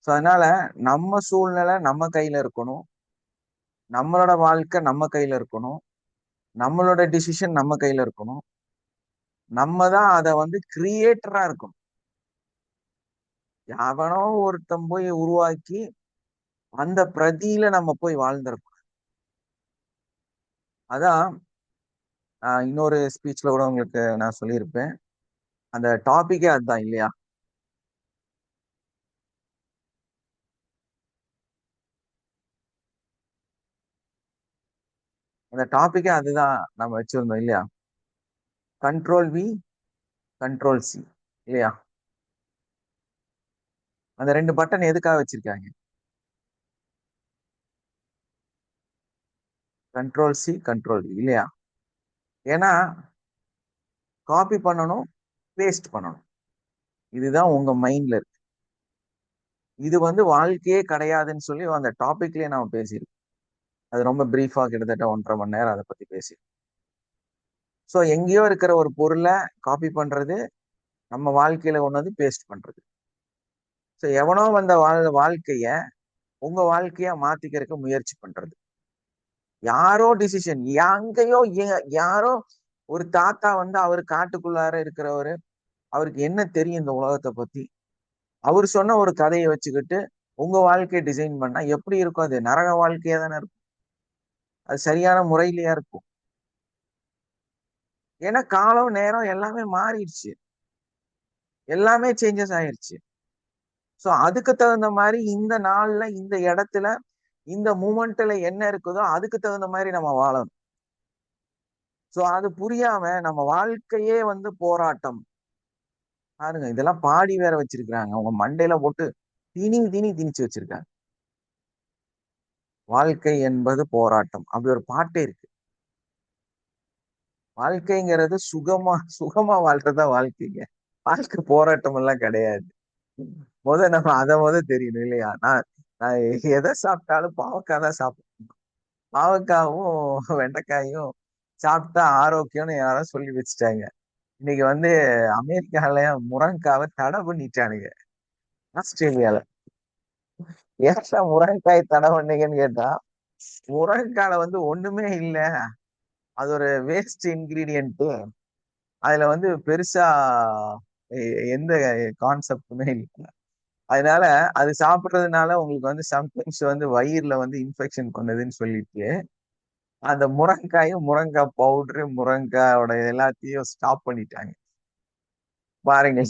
ஸோ அதனால நம்ம சூழ்நிலை நம்ம கையில இருக்கணும். நம்மளோட வாழ்க்கை நம்ம கையில இருக்கணும். நம்மளோட டிசிஷன் நம்ம கையில இருக்கணும். நம்ம தான் அதை வந்து கிரியேட்டரா இருக்கணும். எவனோ ஒருத்தன் போய் உருவாக்கி அந்த பிரதியில நம்ம போய் வாழ்ந்திருக்கோம். அதான் இன்னொரு ஸ்பீச்ல கூட உங்களுக்கு நான் சொல்லியிருப்பேன். அந்த டாபிக்கே அதுதான் இல்லையா? அந்த டாபிக்கே அதுதான் நம்ம வச்சிருந்தோம் இல்லையா? கண்ட்ரோல் வி, கண்ட்ரோல் சி இல்லையா? அந்த 2 பட்டன் எதுக்காக வச்சிருக்காங்க? கண்ட்ரோல் சி, கண்ட்ரோல் வி இல்லையா? ஏன்னா காப்பி பண்ணணும், பேஸ்ட் பண்ணணும். இதுதான் உங்க மைண்ட்ல இருக்கு. இது வந்து வாழ்க்கையே கிடையாதுன்னு சொல்லி அந்த டாபிக்லயே நாம பேசியிருக்கோம். அது ரொம்ப பிரீஃபா கிட்டத்தட்ட 1.5 மணி நேரம் அதை பத்தி பேசி. ஸோ எங்கேயோ இருக்கிற ஒரு பொருளை காப்பி பண்றது, நம்ம வாழ்க்கையில ஒண்ணு பேஸ்ட் பண்றது. ஸோ எவனோ வந்த வாழ்க்கைய உங்க வாழ்க்கையா மாத்திக்கிறதுக்கு முயற்சி பண்றது. யாரோ டிசிஷன் எங்கேயோ யாரோ ஒரு தாத்தா வந்து அவர் காட்டுக்குள்ளார இருக்கிறவரு, அவருக்கு என்ன தெரியும் இந்த உலகத்தை பத்தி, அவர் சொன்ன ஒரு கதையை வச்சுக்கிட்டு உங்க வாழ்க்கையை டிசைன் பண்ணா எப்படி இருக்கும்? அது நரக வாழ்க்கையா தானே இருக்கும். அது சரியான முறையிலயா இருக்கும்? ஏன்னா காலம் நேரம் எல்லாமே மாறிடுச்சு. எல்லாமே சேஞ்சஸ் ஆயிருச்சு. சோ அதுக்கு தகுந்த மாதிரி இந்த நாள்ல இந்த இடத்துல இந்த மூமெண்ட்ல என்ன இருக்குதோ அதுக்கு தகுந்த மாதிரி நம்ம வாழணும். சோ அது புரியாம நம்ம வாழ்க்கையே வந்து போராட்டம். பாருங்க இதெல்லாம் பாடி வேற வச்சிருக்காங்க. அவங்க மண்டையில போட்டு திணிச்சு வச்சிருக்காங்க. வாழ்க்கை என்பது போராட்டம் அப்படி ஒரு பாட்டே இருக்கு. வாழ்க்கைங்கிறது சுகமா சுகமா வாழ்றதா வாழ்க்கைங்க. வாழ்க்கை போராட்டம் எல்லாம் கிடையாது. நம்ம தெரியணும் இல்லையா? நான் எதை சாப்பிட்டாலும் பாவக்காய் தான் சாப்பிடுவேன். பாவக்காவும் வெண்டைக்காயும் சாப்பிட்டா ஆரோக்கியம்னு யாரோ சொல்லி வச்சுட்டாங்க. இன்னைக்கு வந்து அமெரிக்கால முருங்கைக்காவை தடை பண்ணிட்டானுங்க. ஆஸ்திரேலியால ஏன்டா முருங்கைக்காய் தடை பண்ணீங்கன்னு கேட்டா, முருங்கைக்கால வந்து ஒண்ணுமே இல்லை, அது ஒரு வேஸ்ட் இன்கிரீடியன்ட், அதுல வந்து பெருசா எந்த கான்செப்டுமே இல்லை. அதனால அது சாப்பிடுறதுனால உங்களுக்கு வந்து சம்டைம்ஸ் வந்து வயிறுல வந்து இன்ஃபெக்ஷன் பண்ணுதுன்னு சொல்லிட்டு அந்த முருங்காயும் முருங்காய் பவுடரு முருங்காயோட எல்லாத்தையும் ஸ்டாப் பண்ணிட்டாங்க. பாருங்க,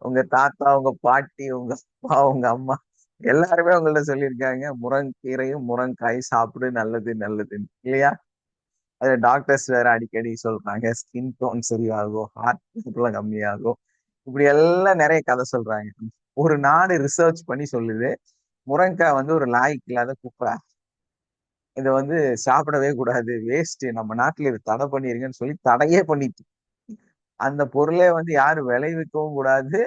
உங்க தாத்தா உங்க பாட்டி உங்க அப்பா உங்க அம்மா எல்லாருமே உங்கள்ட்ட சொல்லியிருக்காங்க முருங்கீரையும் முருங்காயும் சாப்பிடு நல்லது நல்லதுன்னு இல்லையா? அது டாக்டர்ஸ் வேற அடிக்கடி சொல்றாங்க ஸ்கின் டோன் சரியாகும், ஹார்ட் கம்மியாகும், இப்படி எல்லாம் நிறைய கதை சொல்றாங்க. ஒரு நாடு ரிசர்ச் பண்ணி சொல்லுது முருங்காய் வந்து ஒரு லாய்க்கு இல்லாத குப்பை. இதை வந்து சாப்பிடவே கூடாது, வேஸ்ட், நம்ம நாட்டுல இது தடை பண்ணிருங்கன்னு சொல்லி தடையே பண்ணிட்டு அந்த பொருளே வந்து யாரும் விளைவிக்கவும் கூடாது,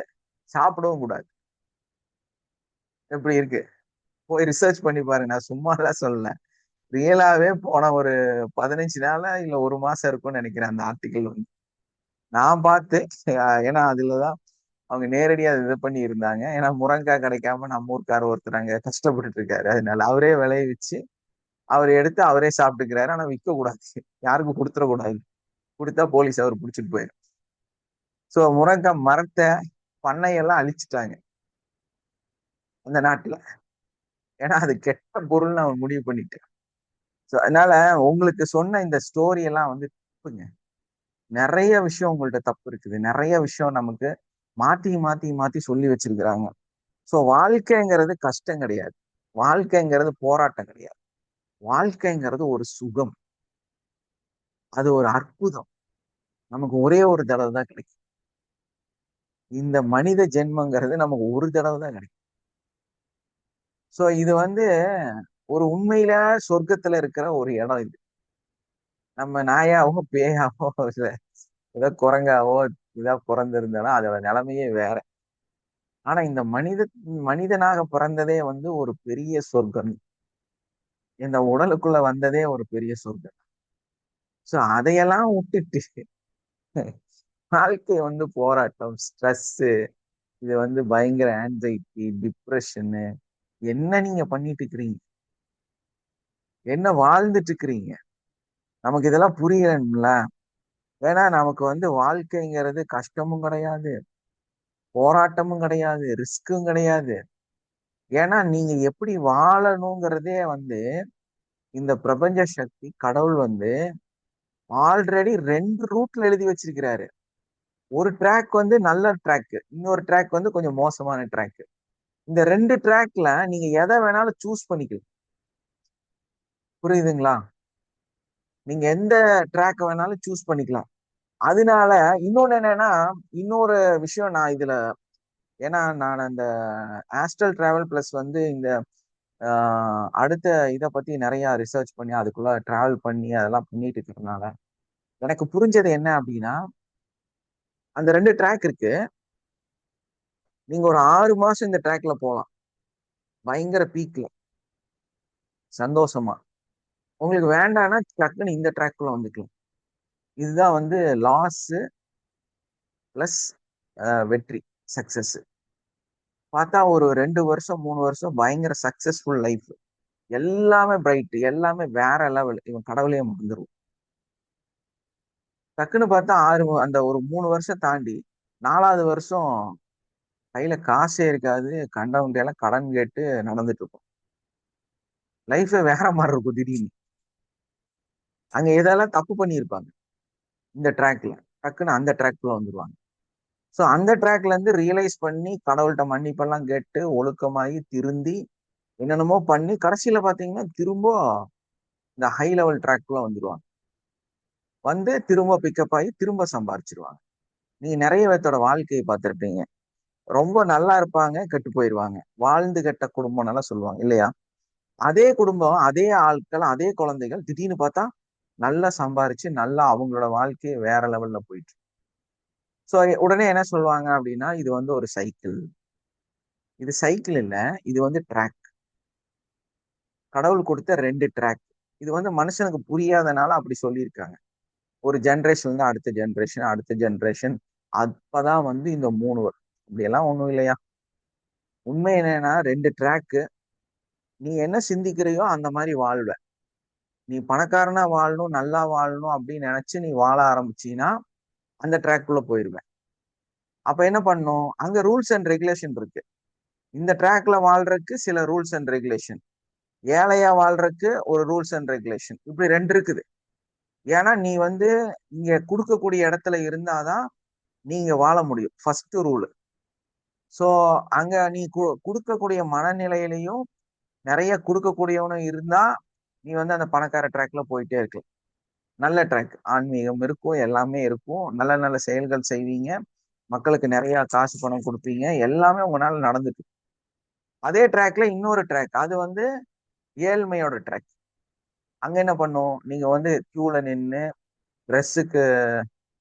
சாப்பிடவும் கூடாது. எப்படி இருக்கு? போய் ரிசர்ச் பண்ணி பாருங்க. நான் சும்மா எல்லாம் சொல்லல. ரியலாவே போன ஒரு 15 நாளா இல்ல ஒரு மாசம் இருக்கும்னு நினைக்கிறேன் அந்த ஆர்டிக்கல் வந்து நான் பார்த்து. ஏன்னா அதுலதான் அவங்க நேரடியா இதை பண்ணி இருந்தாங்க. ஏன்னா முருங்கைக்காய் கிடைக்காம நம்ம ஊர்க்கார ஒருத்தர் அங்க கஷ்டப்பட்டுட்டு இருக்காரு. அதனால அவரே விளைவிச்சு அவர் எடுத்து அவரே சாப்பிட்டுக்கிறாரு. ஆனா விற்க கூடாது, யாருக்கும் கொடுத்துடக்கூடாது. கொடுத்தா போலீஸ் அவர் பிடிச்சிட்டு போயிடும். சோ முருங்கைக்காய் மரத்தை பண்ணையெல்லாம் அழிச்சிட்டாங்க அந்த நாட்டுல. ஏன்னா அது கெட்ட பொருள்னு அவன் முடிவு பண்ணிட்டேன். ஸோ அதனால உங்களுக்கு சொன்ன இந்த ஸ்டோரி எல்லாம் வந்து தப்புங்க. நிறைய விஷயம் உங்கள்ட்ட தப்பு இருக்குது. நிறைய விஷயம் நமக்கு மாத்தி மாத்தி மாத்தி சொல்லி வச்சிருக்கிறாங்க. ஸோ வாழ்க்கைங்கிறது கஷ்டம் கிடையாது, வாழ்க்கைங்கிறது போராட்டம் கிடையாது, வாழ்க்கைங்கிறது ஒரு சுகம், அது ஒரு அற்புதம். நமக்கு ஒரே ஒரு தடவை தான் கிடைக்கும். இந்த மனித ஜென்மங்கிறது நமக்கு ஒரு தடவை தான் கிடைக்கும். ஸோ இது வந்து ஒரு உண்மையில சொர்க்கத்துல இருக்கிற ஒரு இடம் இது. நம்ம நாயாவோ பேயாவோ இல்ல ஏதோ குரங்காவோ இதா பிறந்திருந்தோம்னா அதோட நிலைமையே வேற. ஆனா இந்த மனிதனாக பிறந்ததே வந்து ஒரு பெரிய சொர்க்கம். இந்த உடலுக்குள்ள வந்ததே ஒரு பெரிய சொர்க்கம். சோ அதையெல்லாம் விட்டுட்டு வாழ்க்கை வந்து போராட்டம், ஸ்ட்ரெஸ், இது வந்து பயங்கர ஆன்சைட்டி, டிப்ரெஷனு, என்ன நீங்க பண்ணிட்டு இருக்கிறீங்க? என்ன வாழ்ந்துட்டு இருக்கிறீங்க? நமக்கு இதெல்லாம் புரியல. ஏன்னா நமக்கு வந்து வாழ்க்கைங்கிறது கஷ்டமும் கிடையாது, போராட்டமும் கிடையாது, ரிஸ்க்கும் கிடையாது. ஏன்னா நீங்க எப்படி வாழணுங்கிறதே வந்து இந்த பிரபஞ்ச சக்தி கடவுள் வந்து ஆல்ரெடி 2 ரூட்ல எழுதி வச்சிருக்கிறாரு. ஒரு ட்ராக் வந்து நல்ல ட்ராக், இன்னொரு ட்ராக் வந்து கொஞ்சம் மோசமான ட்ராக். இந்த 2 ட்ராக்ல நீங்க எதை வேணாலும் சூஸ் பண்ணிக்கலாம். புரியுதுங்களா? நீங்க எந்த ட்ராக் வேணாலும் சூஸ் பண்ணிக்கலாம். அதனால இன்னொன்னு என்னன்னா, இன்னொரு விஷயம் நான் இதுல, ஏன்னா நான் அந்த ஆஸ்ட்ரல் டிராவல் பிளஸ் வந்து இந்த அடுத்த இதை பத்தி நிறைய ரிசர்ச் பண்ணி அதுக்குள்ள டிராவல் பண்ணி அதெல்லாம் பண்ணிட்டு இருக்கிறதுனால எனக்கு புரிஞ்சது என்ன அப்படின்னா, அந்த 2 ட்ராக் இருக்கு. நீங்க ஒரு 6 மாசம் இந்த ட்ராக்ல போகலாம், பயங்கர பீக்ல சந்தோஷமா. உங்களுக்கு வேண்டாம்னா டக்குன்னு இந்த ட்ராக்குள்ள வந்துக்கலாம். இதுதான் வந்து லாஸ் பிளஸ் வெற்றி, சக்சஸ். பார்த்தா ஒரு 2 வருஷம் 3 வருஷம் பயங்கர சக்சஸ்ஃபுல் லைஃப், எல்லாமே பிரைட், எல்லாமே வேற லெவல், இவன் கடவுளையே மறந்துடும். டக்குன்னு பார்த்தா அந்த ஒரு 3 வருஷம் தாண்டி 4வது வருஷம் கையில காசே இருக்காது, கண்டவங்க கடன் கேட்டு நடந்துட்டு இருக்கும். லைஃபே வேற மாதிரி இருக்கும் திடீர்னு. அங்க எதெல்லாம் தப்பு பண்ணியிருப்பாங்க இந்த ட்ராக்ல, டக்குன்னு அந்த ட்ராக்ல வந்துருவாங்க. ஸோ அந்த ட்ராக்ல இருந்து ரியலைஸ் பண்ணி கடவுள்கிட்ட மன்னிப்பெல்லாம் கேட்டு ஒழுக்கமாகி திருந்தி என்னென்னமோ பண்ணி கடைசியில பாத்தீங்கன்னா திரும்ப இந்த ஹை லெவல் ட்ராக்ல வந்துருவாங்க. வந்து திரும்ப பிக்கப் ஆகி திரும்ப சம்பாரிச்சிருவாங்க. நீங்க நிறைய பேர்த்தோட வாழ்க்கையை பார்த்துருப்பீங்க. ரொம்ப நல்லா இருப்பாங்க, கெட்டு போயிடுவாங்க. வாழ்ந்து கெட்ட குடும்பம் நல்லா சொல்லுவாங்க இல்லையா? அதே குடும்பம், அதே ஆட்கள், அதே குழந்தைகள் திடீர்னு பார்த்தா நல்லா சம்பாரிச்சு நல்லா அவங்களோட வாழ்க்கையை வேற லெவல்ல போயிட்டு. ஸோ உடனே என்ன சொல்லுவாங்க அப்படின்னா, இது வந்து ஒரு சைக்கிள். இது சைக்கிள் இல்ல, இது வந்து ட்ராக். கடவுள் கொடுத்த 2 ட்ராக். இது வந்து மனுஷனுக்கு புரியாதனால அப்படி சொல்லியிருக்காங்க. ஒரு ஜென்ரேஷன் இருந்து அடுத்த ஜென்ரேஷன், அடுத்த ஜென்ரேஷன், அப்பதான் வந்து இந்த 3 வரும். இப்படி எல்லாம் ஒண்ணும் இல்லையா? உண்மை என்னன்னா 2 ட்ராக்கு. நீ என்ன சிந்திக்கிறையோ அந்த மாதிரி வாழ்வ. நீ பணக்காரனா வாழணும், நல்லா வாழணும் அப்படின்னு நினைச்சு நீ வாழ ஆரம்பிச்சீன்னா அந்த ட்ராக்குள்ள போயிருவேன். அப்ப என்ன பண்ணும்? அங்க ரூல்ஸ் அண்ட் ரெகுலேஷன் இருக்கு. இந்த ட்ராக்ல வாழ்றதுக்கு சில ரூல்ஸ் அண்ட் ரெகுலேஷன், ஏழையா வாழ்றதுக்கு ஒரு ரூல்ஸ் அண்ட் ரெகுலேஷன், இப்படி 2 இருக்குது. ஏன்னா நீ வந்து இங்க கொடுக்கக்கூடிய இடத்துல இருந்தாதான் நீங்க வாழ முடியும், ஃபர்ஸ்ட் ரூல். சோ அங்க நீ கொடுக்கக்கூடிய மனநிலையிலையும் நிறைய கொடுக்கக்கூடியவனும் இருந்தா நீ வந்து அந்த பணக்கார ட்ராக்ல போயிட்டே இருக்கலாம். நல்ல ட்ராக், ஆன்மீகம் இருக்கும், எல்லாமே இருக்கும், நல்ல நல்ல செயல்கள் செய்வீங்க, மக்களுக்கு நிறைய காசு பணம் கொடுப்பீங்க, எல்லாமே உங்களால நடந்துட்டு. அதே ட்ராக்ல இன்னொரு ட்ராக், அது வந்து ஏழ்மையோட ட்ராக். அங்க என்ன பண்ணும், நீங்க வந்து கியூல நின்று ட்ரெஸ்ஸுக்கு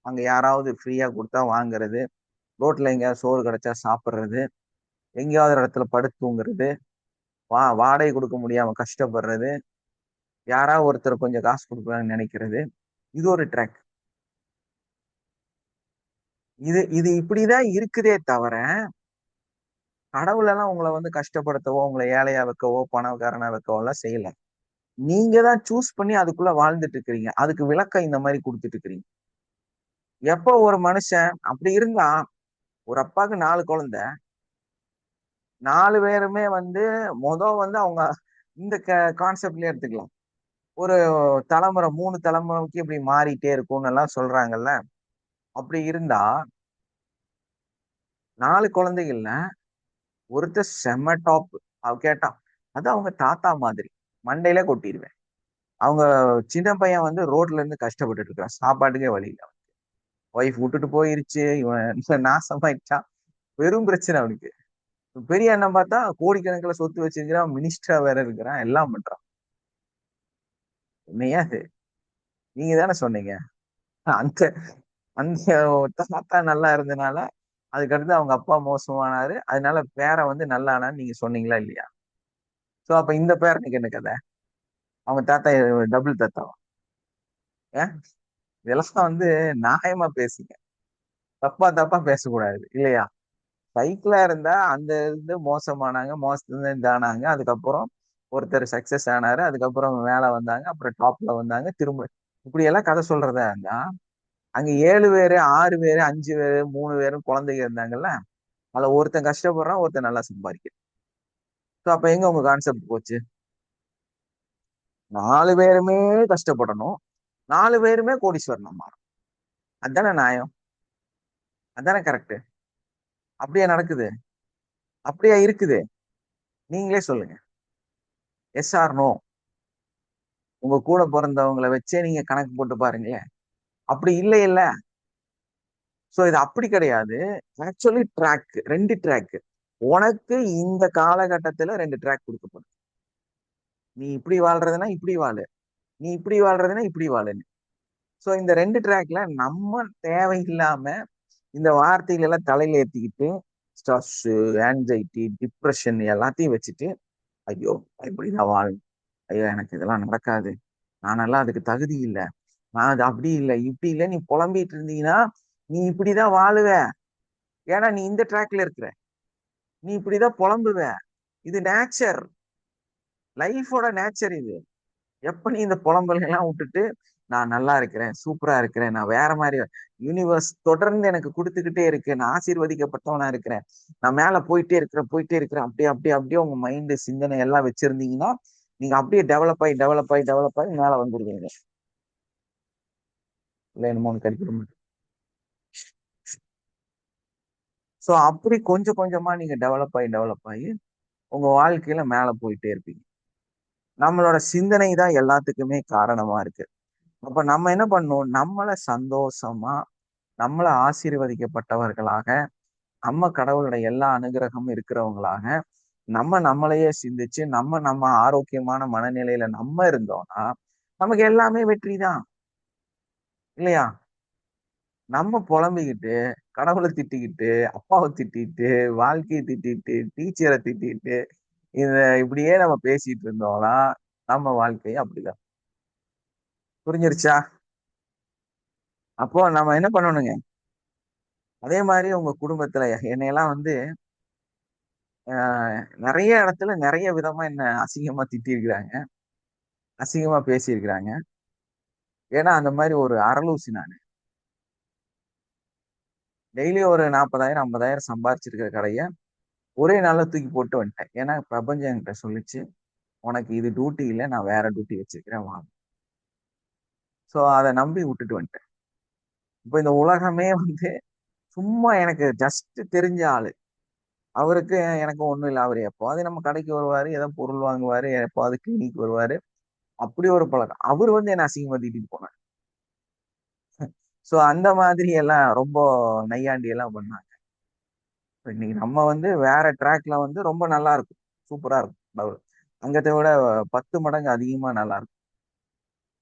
அங்க யாராவது ஃப்ரீயா கொடுத்தா வாங்குறது, ரோட்ல எங்கேயாவது சோறு கிடைச்சா சாப்பிட்றது, எங்கேயாவது ஒரு இடத்துல படுத்து தூங்குறது, வாடகை கொடுக்க முடியாம கஷ்டப்படுறது, யாராவது ஒருத்தர் கொஞ்சம் காசு கொடுக்கலாம்னு நினைக்கிறது. இது ஒரு ட்ராக். இது இது இப்படிதான் இருக்குதே தவிர, கடவுள் எல்லாம் உங்களை வந்து கஷ்டப்படுத்தவோ, உங்களை ஏழையா வைக்கவோ, பணக்காரனா வைக்கவோ எல்லாம் செய்யல. நீங்க தான் சூஸ் பண்ணி அதுக்குள்ள வாழ்ந்துட்டு இருக்கிறீங்க. அதுக்கு விளக்கம் இந்த மாதிரி கொடுத்துட்டு இருக்கிறீங்க. எப்போ ஒரு மனுஷன் அப்படி இருந்தா, ஒரு அப்பாவுக்கு 4 குழந்தை, 4 பேருமே வந்து வந்து அவங்க இந்த கான்செப்ட்லயே எடுத்துக்கலாம். ஒரு தலைமுறை 3 தலைமுறைக்கு இப்படி மாறிட்டே இருக்கும்னு எல்லாம் சொல்றாங்கல்ல. அப்படி இருந்தா 4 குழந்தைகள்ல ஒருத்தர் செம்ம டாப். அவ கேட்டா அது அவங்க தாத்தா மாதிரி மண்டையில கொட்டிடுவேன். அவங்க சின்ன பையன் வந்து ரோட்ல இருந்து கஷ்டப்பட்டுட்டு இருக்கான், சாப்பாட்டுக்கே வழி இல்ல. ஒய்ஃப் விட்டுட்டு போயிருச்சு, இவன் நாசமாயிட்டான், பெரும் பிரச்சனை அவனுக்கு. பெரிய அண்ணன் பார்த்தா கோடிக்கணக்கில் சொத்து வச்சிருக்கிறான், மினிஸ்டரா வேற இருக்கிறான், எல்லாம் பண்றான். என்னையா இது? நீங்க தானே சொன்னீங்க அந்த அந்த தாத்தா நல்லா இருந்தனால அதுக்கடுத்து அவங்க அப்பா மோசமானாரு, அதனால பேரை வந்து நல்லானான்னு நீங்க சொன்னீங்களா இல்லையா? சோ அப்ப இந்த பேரனுக்கு என்ன கதை? அவங்க தாத்தா டபுள் தாத்தாவா? ஏன் இதெல்லாம் வந்து நியாயமா பேசுங்க, தப்பா தப்பா பேசக்கூடாது இல்லையா? சைக்கிளா இருந்தா அந்த இது மோசமானாங்க, மோசத்துல இருந்து ஆனாங்க, அதுக்கப்புறம் ஒருத்தர் சக்சஸ் ஆனாரு, அதுக்கப்புறம் மேல வந்தாங்க, அப்புறம் டாப்ல வந்தாங்க, திரும்ப இப்படி எல்லாம் கதை சொல்றதா இருந்தா அங்க 7 பேரு 6 பேரு 5 பேரு 3 பேரும் குழந்தைங்க இருந்தாங்கல்ல, அதுல ஒருத்தன் கஷ்டப்படுறான், ஒருத்தன் நல்லா சம்பாதிக்கிறான். ஸோ அப்ப எங்க உங்க கான்செப்ட் போச்சு? 4 பேருமே கஷ்டப்படணும், 4 பேருமே கோடீஸ்வரன் மாறும். அதானே நியாயம்? அதானே கரெக்ட்? அப்படியே நடக்குது? அப்படியே இருக்குது? நீங்களே சொல்லுங்க. Yes or no? உங்க கூட பிறந்தவங்களை வச்சே நீங்க கணக்கு போட்டு பாருங்களேன். அப்படி இல்லை இல்ல. சோ இது அப்படி கிடையாது. Actually track, 2 track. உனக்கு இந்த காலகட்டத்துல 2 ட்ராக் கொடுக்கப்படும். நீ இப்படி வாழ்றதுன்னா இப்படி வாழு, நீ இப்படி வாழ்றதுன்னா இப்படி வாழுன்னு. சோ இந்த 2 ட்ராக்ல நம்ம தேவையில்லாம இந்த வார்த்தைகள் எல்லாம் தலையில ஏத்திக்கிட்டு ஸ்ட்ரெஸ், ஆன்சைட்டி, டிப்ரெஷன் எல்லாத்தையும் வச்சுட்டு, ஐயோ இப்படிதான் வாழணும், ஐயோ எனக்கு இதெல்லாம் நடக்காது, நானெல்லாம் அதுக்கு தகுதி இல்லை, நான் அது அப்படி இல்லை இப்படி இல்லை நீ புலம்பிட்டு இருந்தீங்கன்னா நீ இப்படிதான் வாழுவ. ஏன்னா நீ இந்த ட்ராக்ல இருக்கிற, நீ இப்படிதான் புலம்புவ. இது நேச்சர், லைஃபோட நேச்சர் இது. எப்ப நீ இந்த புலம்பல் எல்லாம் விட்டுட்டு நான் நல்லா இருக்கிறேன், சூப்பரா இருக்கிறேன், நான் வேற மாதிரி, யூனிவர்ஸ் தொடர்ந்து எனக்கு கொடுத்துக்கிட்டே இருக்கு, நான் ஆசீர்வதிக்கப்பட்டவனா இருக்கிறேன், நான் மேல போயிட்டே இருக்கிறேன் போயிட்டே இருக்கிறேன், அப்படியே அப்படியே அப்படியே உங்க மைண்டு சிந்தனை எல்லாம் வச்சிருந்தீங்கன்னா நீங்க அப்படியே டெவலப் ஆகி டெவலப் ஆகி டெவலப் ஆகி மேல வந்துருவீங்க. இல்லை என்னமோ கறிக்கிற மாதிரி. ஸோ அப்படி கொஞ்சம் கொஞ்சமா நீங்க டெவலப் ஆகி உங்க வாழ்க்கையில மேல போயிட்டே இருப்பீங்க. நம்மளோட சிந்தனை தான் எல்லாத்துக்குமே காரணமா இருக்கு. அப்ப நம்ம என்ன பண்ணணும், நம்மளை சந்தோஷமா, நம்மளை ஆசீர்வதிக்கப்பட்டவர்களாக, நம்ம கடவுளோட எல்லா அனுகிரகமும் இருக்கிறவங்களாக, நம்ம நம்மளையே சிந்திச்சு நம்ம ஆரோக்கியமான மனநிலையில நம்ம இருந்தோம்னா நமக்கு எல்லாமே வெற்றி தான் இல்லையா? நம்ம புலம்பிக்கிட்டு, கடவுளை திட்டிக்கிட்டு, அப்பாவை திட்டிட்டு, வாழ்க்கையை திட்டிட்டு, டீச்சரை திட்டிட்டு, இப்படியே நம்ம பேசிட்டு இருந்தோம்னா நம்ம வாழ்க்கையை அப்படிதான். புரிஞ்சிருச்சா? அப்போ நம்ம என்ன பண்ணணுங்க, அதே மாதிரி உங்க குடும்பத்துல என்னையெல்லாம் வந்து நிறைய இடத்துல நிறைய விதமா என்ன அசிங்கமா திட்டிருக்கிறாங்க, அசிங்கமா பேசியிருக்கிறாங்க. ஏன்னா அந்த மாதிரி ஒரு அரலூசி நான். டெய்லி ஒரு 40,000 50,000 சம்பாரிச்சிருக்கிற கடைய ஒரே நாள்ல தூக்கி போட்டு வந்துட்டேன். ஏன்னா பிரபஞ்சம் என்கிட்ட சொல்லிச்சு, உனக்கு இது டியூட்டி இல்லை, நான் வேற டியூட்டி வச்சிருக்கிறேன் வாங்க. ஸோ அதை நம்பி விட்டுட்டு வந்துட்டேன். இப்போ இந்த உலகமே வந்து சும்மா எனக்கு ஜஸ்ட் தெரிஞ்ச ஆளு. அவருக்கு எனக்கு ஒண்ணும் இல்லை. அவர் எப்போவாது நம்ம கடைக்கு வருவாரு, ஏதோ பொருள் வாங்குவாரு, எப்போவாது கிளினிக் வருவாரு, அப்படி ஒரு பழக்கம். அவர் வந்து என்ன அசிங்கமா திட்டிட்டு போனார். ஸோ அந்த மாதிரி எல்லாம் ரொம்ப நையாண்டி எல்லாம் பண்ணாங்க. இன்னைக்கு நம்ம வந்து வேற ட்ராக்ல வந்து ரொம்ப நல்லா இருக்கும், சூப்பரா இருக்கும். அங்கத்தை விட 10 மடங்கு அதிகமா நல்லா இருக்கும்.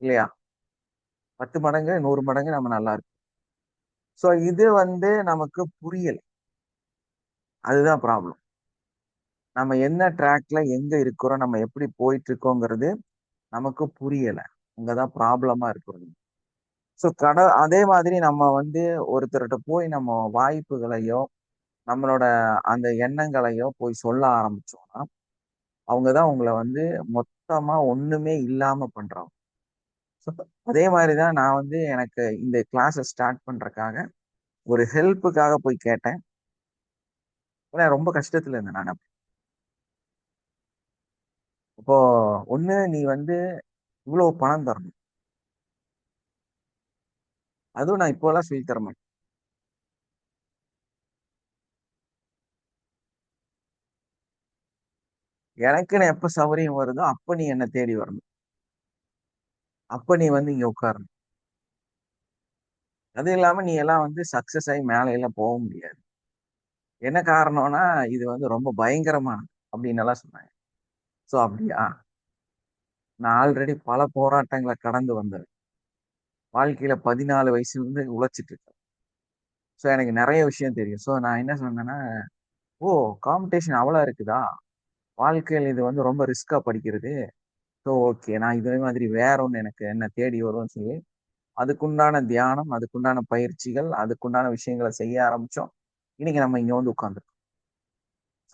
இல்லையா? 10 மடங்கு 100 மடங்கு நம்ம நல்லா இருக்கும். ஸோ இது நமக்கு புரியல. அதுதான் ப்ராப்ளம். நம்ம என்ன ட்ராக்ல எங்க இருக்கிறோம், நம்ம எப்படி போயிட்டு இருக்கோங்கிறது நமக்கு புரியல. அங்கதான் ப்ராப்ளமா இருக்கிறது. ஸோ அதே மாதிரி நம்ம ஒருத்தர்கிட்ட போய் நம்ம வாய்ப்புகளையோ நம்மளோட அந்த எண்ணங்களையோ போய் சொல்ல ஆரம்பிச்சோம்னா அவங்கதான் உங்களை மொத்தமா ஒண்ணுமே இல்லாம பண்றவங்க. So, அதே மாதிரிதான் நான் எனக்கு இந்த கிளாஸை ஸ்டார்ட் பண்றதுக்காக ஒரு ஹெல்ப்புக்காக போய் கேட்டேன். ஏன்னா ரொம்ப கஷ்டத்துல இருந்தேன் நான். இப்போ ஒண்ணு நீ இவ்வளவு பணம் தரணும். அதுவும் நான் இப்போ எல்லாம் சொல்லி தர மாட்டேன். எனக்குன்னு எப்ப சௌகரியம் வருதோ அப்ப நீ என்ன தேடி வரணும். அப்ப நீ இங்க உட்காரணும். அது இல்லாம நீ எல்லாம் சக்சஸ் ஆகி மேல எல்லாம் போக முடியாது. என்ன காரணம்னா இது ரொம்ப பயங்கரமானது அப்படின்னு எல்லாம் சொன்னாங்க. சோ அப்படியா? நான் ஆல்ரெடி பல போராட்டங்களை கடந்து வந்தேன். வாழ்க்கையில 14 வயசுல இருந்து உழைச்சிட்டு இருக்கேன். ஸோ எனக்கு நிறைய விஷயம் தெரியும். ஸோ நான் என்ன சொன்னேன்னா, ஓ, காம்படிஷன் அவ்வளோ இருக்குதா? வாழ்க்கையில் இது ரொம்ப ரிஸ்கா படிக்கிறது. ஸோ ஓகே, நான் இதே மாதிரி வேற ஒன்று எனக்கு என்ன தேடி வரும்னு சொல்லி அதுக்குண்டான தியானம், அதுக்குண்டான பயிற்சிகள், அதுக்குண்டான விஷயங்களை செய்ய ஆரம்பிச்சோம். இன்னைக்கு நம்ம இங்க உட்காந்துருக்கோம்.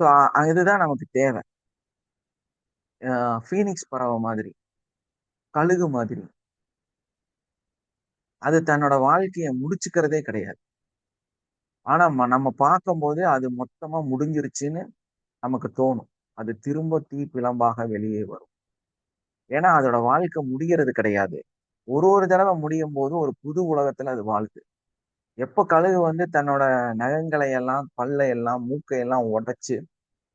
ஸோ இதுதான் நமக்கு தேவை. ஃபீனிக்ஸ் பறவை மாதிரி, கழுகு மாதிரி, அது தன்னோட வாழ்க்கையை முடிச்சுக்கிறதே கிடையாது. ஆனா நம்ம பார்க்கும்போது அது மொத்தமா முடிஞ்சிருச்சுன்னு நமக்கு தோணும். அது திரும்ப தீப்பிழம்பாக வெளியே வரும். ஏன்னா அதோட வாழ்க்கை முடிகிறது கிடையாது. ஒரு தடவை முடியும் போது ஒரு புது உலகத்துல அது வாழுது. எப்ப கழுகு தன்னோட நகங்களை எல்லாம், பல்லை எல்லாம், மூக்கை எல்லாம் உடைச்சு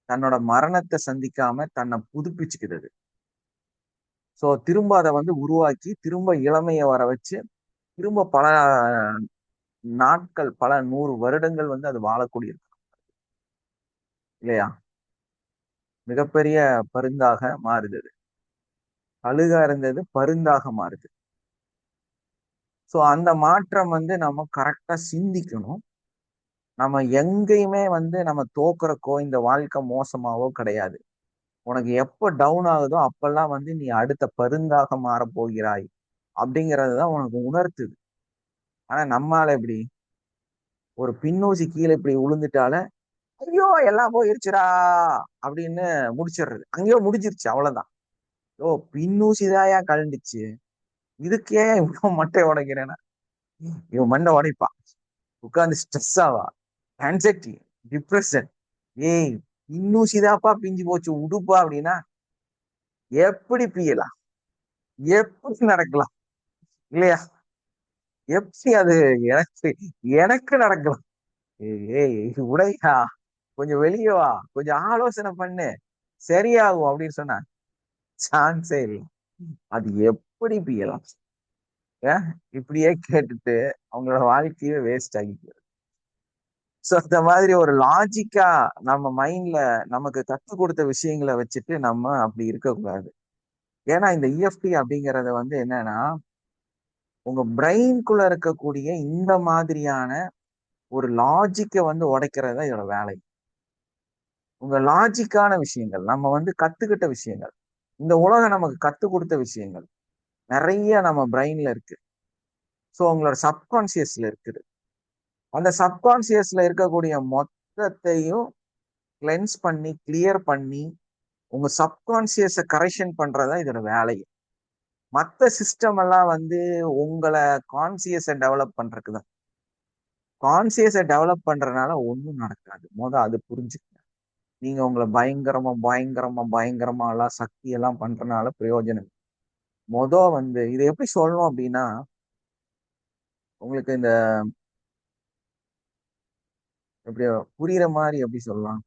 தன்னோட மரணத்தை சந்திக்காம தன்னை புதுப்பிச்சுக்கிறது. சோ திரும்ப அதை உருவாக்கி திரும்ப இளமையை வர வச்சு திரும்ப பல நாட்கள், பல 100 வருடங்கள் அது வாழக்கூடிய இல்லையா? மிகப்பெரிய பருந்தாக மாறுது. கழுகா இருந்தது பருந்தாக மாறுது. சோ அந்த மாற்றம் நம்ம கரெக்டா சிந்திக்கணும். நம்ம எங்கேயுமே நம்ம தோக்குறக்கோ இந்த வாழ்க்கை மோசமாவோ கிடையாது. உனக்கு எப்ப டவுன் ஆகுதோ அப்பெல்லாம் நீ அடுத்த பருந்தாக மாற போகிறாய் அப்படிங்கறதுதான் உனக்கு உணர்த்துது. ஆனா நம்மால எப்படி ஒரு பின்னூசி கீழே இப்படி விழுந்துட்டால ஐயோ எல்லாம் போயிருச்சுடா அப்படின்னு முடிச்சிடுறது. அங்கேயோ முடிஞ்சிருச்சு, அவ்வளவுதான். ஓ, பின்னூசிதாயா கழண்டுச்சு, இதுக்கே இவ்வளவு மட்டை உடைக்கிறேன்னா இவன் மண்டை உடைப்பான். உட்காந்து ஸ்ட்ரெஸ் ஆவா, ஆன்சைட்டி, டிப்ரெஷன். ஏய், பின்னூசிதாப்பா பிஞ்சு போச்சு உடுப்பா அப்படின்னா எப்படி பியலாம், எப்படி நடக்கலாம் இல்லையா? எப்படி அது எனக்கு எனக்கு நடக்கலாம்? ஏய் உடையா, கொஞ்சம் வெளியே வா, கொஞ்சம் ஆலோசனை பண்ணு, சரியாகும் அப்படின்னு சொன்னா சான்ஸே இல்லை. அது எப்படி பியலாம்? ஏன் இப்படியே கேட்டுட்டு அவங்களோட வாழ்க்கையே வேஸ்ட் ஆகிட்டு. ஸோ இந்த மாதிரி ஒரு லாஜிக்கா நம்ம மைண்ட்ல நமக்கு கற்றுக் கொடுத்த விஷயங்களை வச்சுட்டு நம்ம அப்படி இருக்கக்கூடாது. ஏன்னா இந்த இஎஃப்டி அப்படிங்கறது என்னன்னா உங்க பிரெயின்குள்ள இருக்கக்கூடிய இந்த மாதிரியான ஒரு லாஜிக்கை உடைக்கிறது தான் இதோட வேலை. உங்க லாஜிக்கான விஷயங்கள், நம்ம கத்துக்கிட்ட விஷயங்கள், இந்த உலகம் நமக்கு கத்து கொடுத்த விஷயங்கள் நிறைய நம்ம பிரெயின்ல இருக்கு. ஸோ உங்களோட சப்கான்சியஸ்ல இருக்குது. அந்த சப்கான்சியஸ்ல இருக்கக்கூடிய மொத்தத்தையும் கிளென்ஸ் பண்ணி கிளியர் பண்ணி உங்க சப்கான்சியஸை கரெக்ஷன் பண்றதா இதோட வேலை. மற்ற சிஸ்டம் எல்லாம் உங்களை கான்சியஸை டெவலப் பண்றதுக்குதான். கான்சியஸை டெவலப் பண்றதுனால ஒன்றும் நடக்காது. அது புரிஞ்சுக்கங்க. நீங்க உங்களை பயங்கரமா பயங்கரமா பயங்கரமா எல்லாம் சக்தி எல்லாம் பண்றதுனால பிரயோஜனம். இதை எப்படி சொல்லணும் அப்படின்னா, உங்களுக்கு இந்த எப்படி புரியுற மாதிரி எப்படி சொல்லலாம்?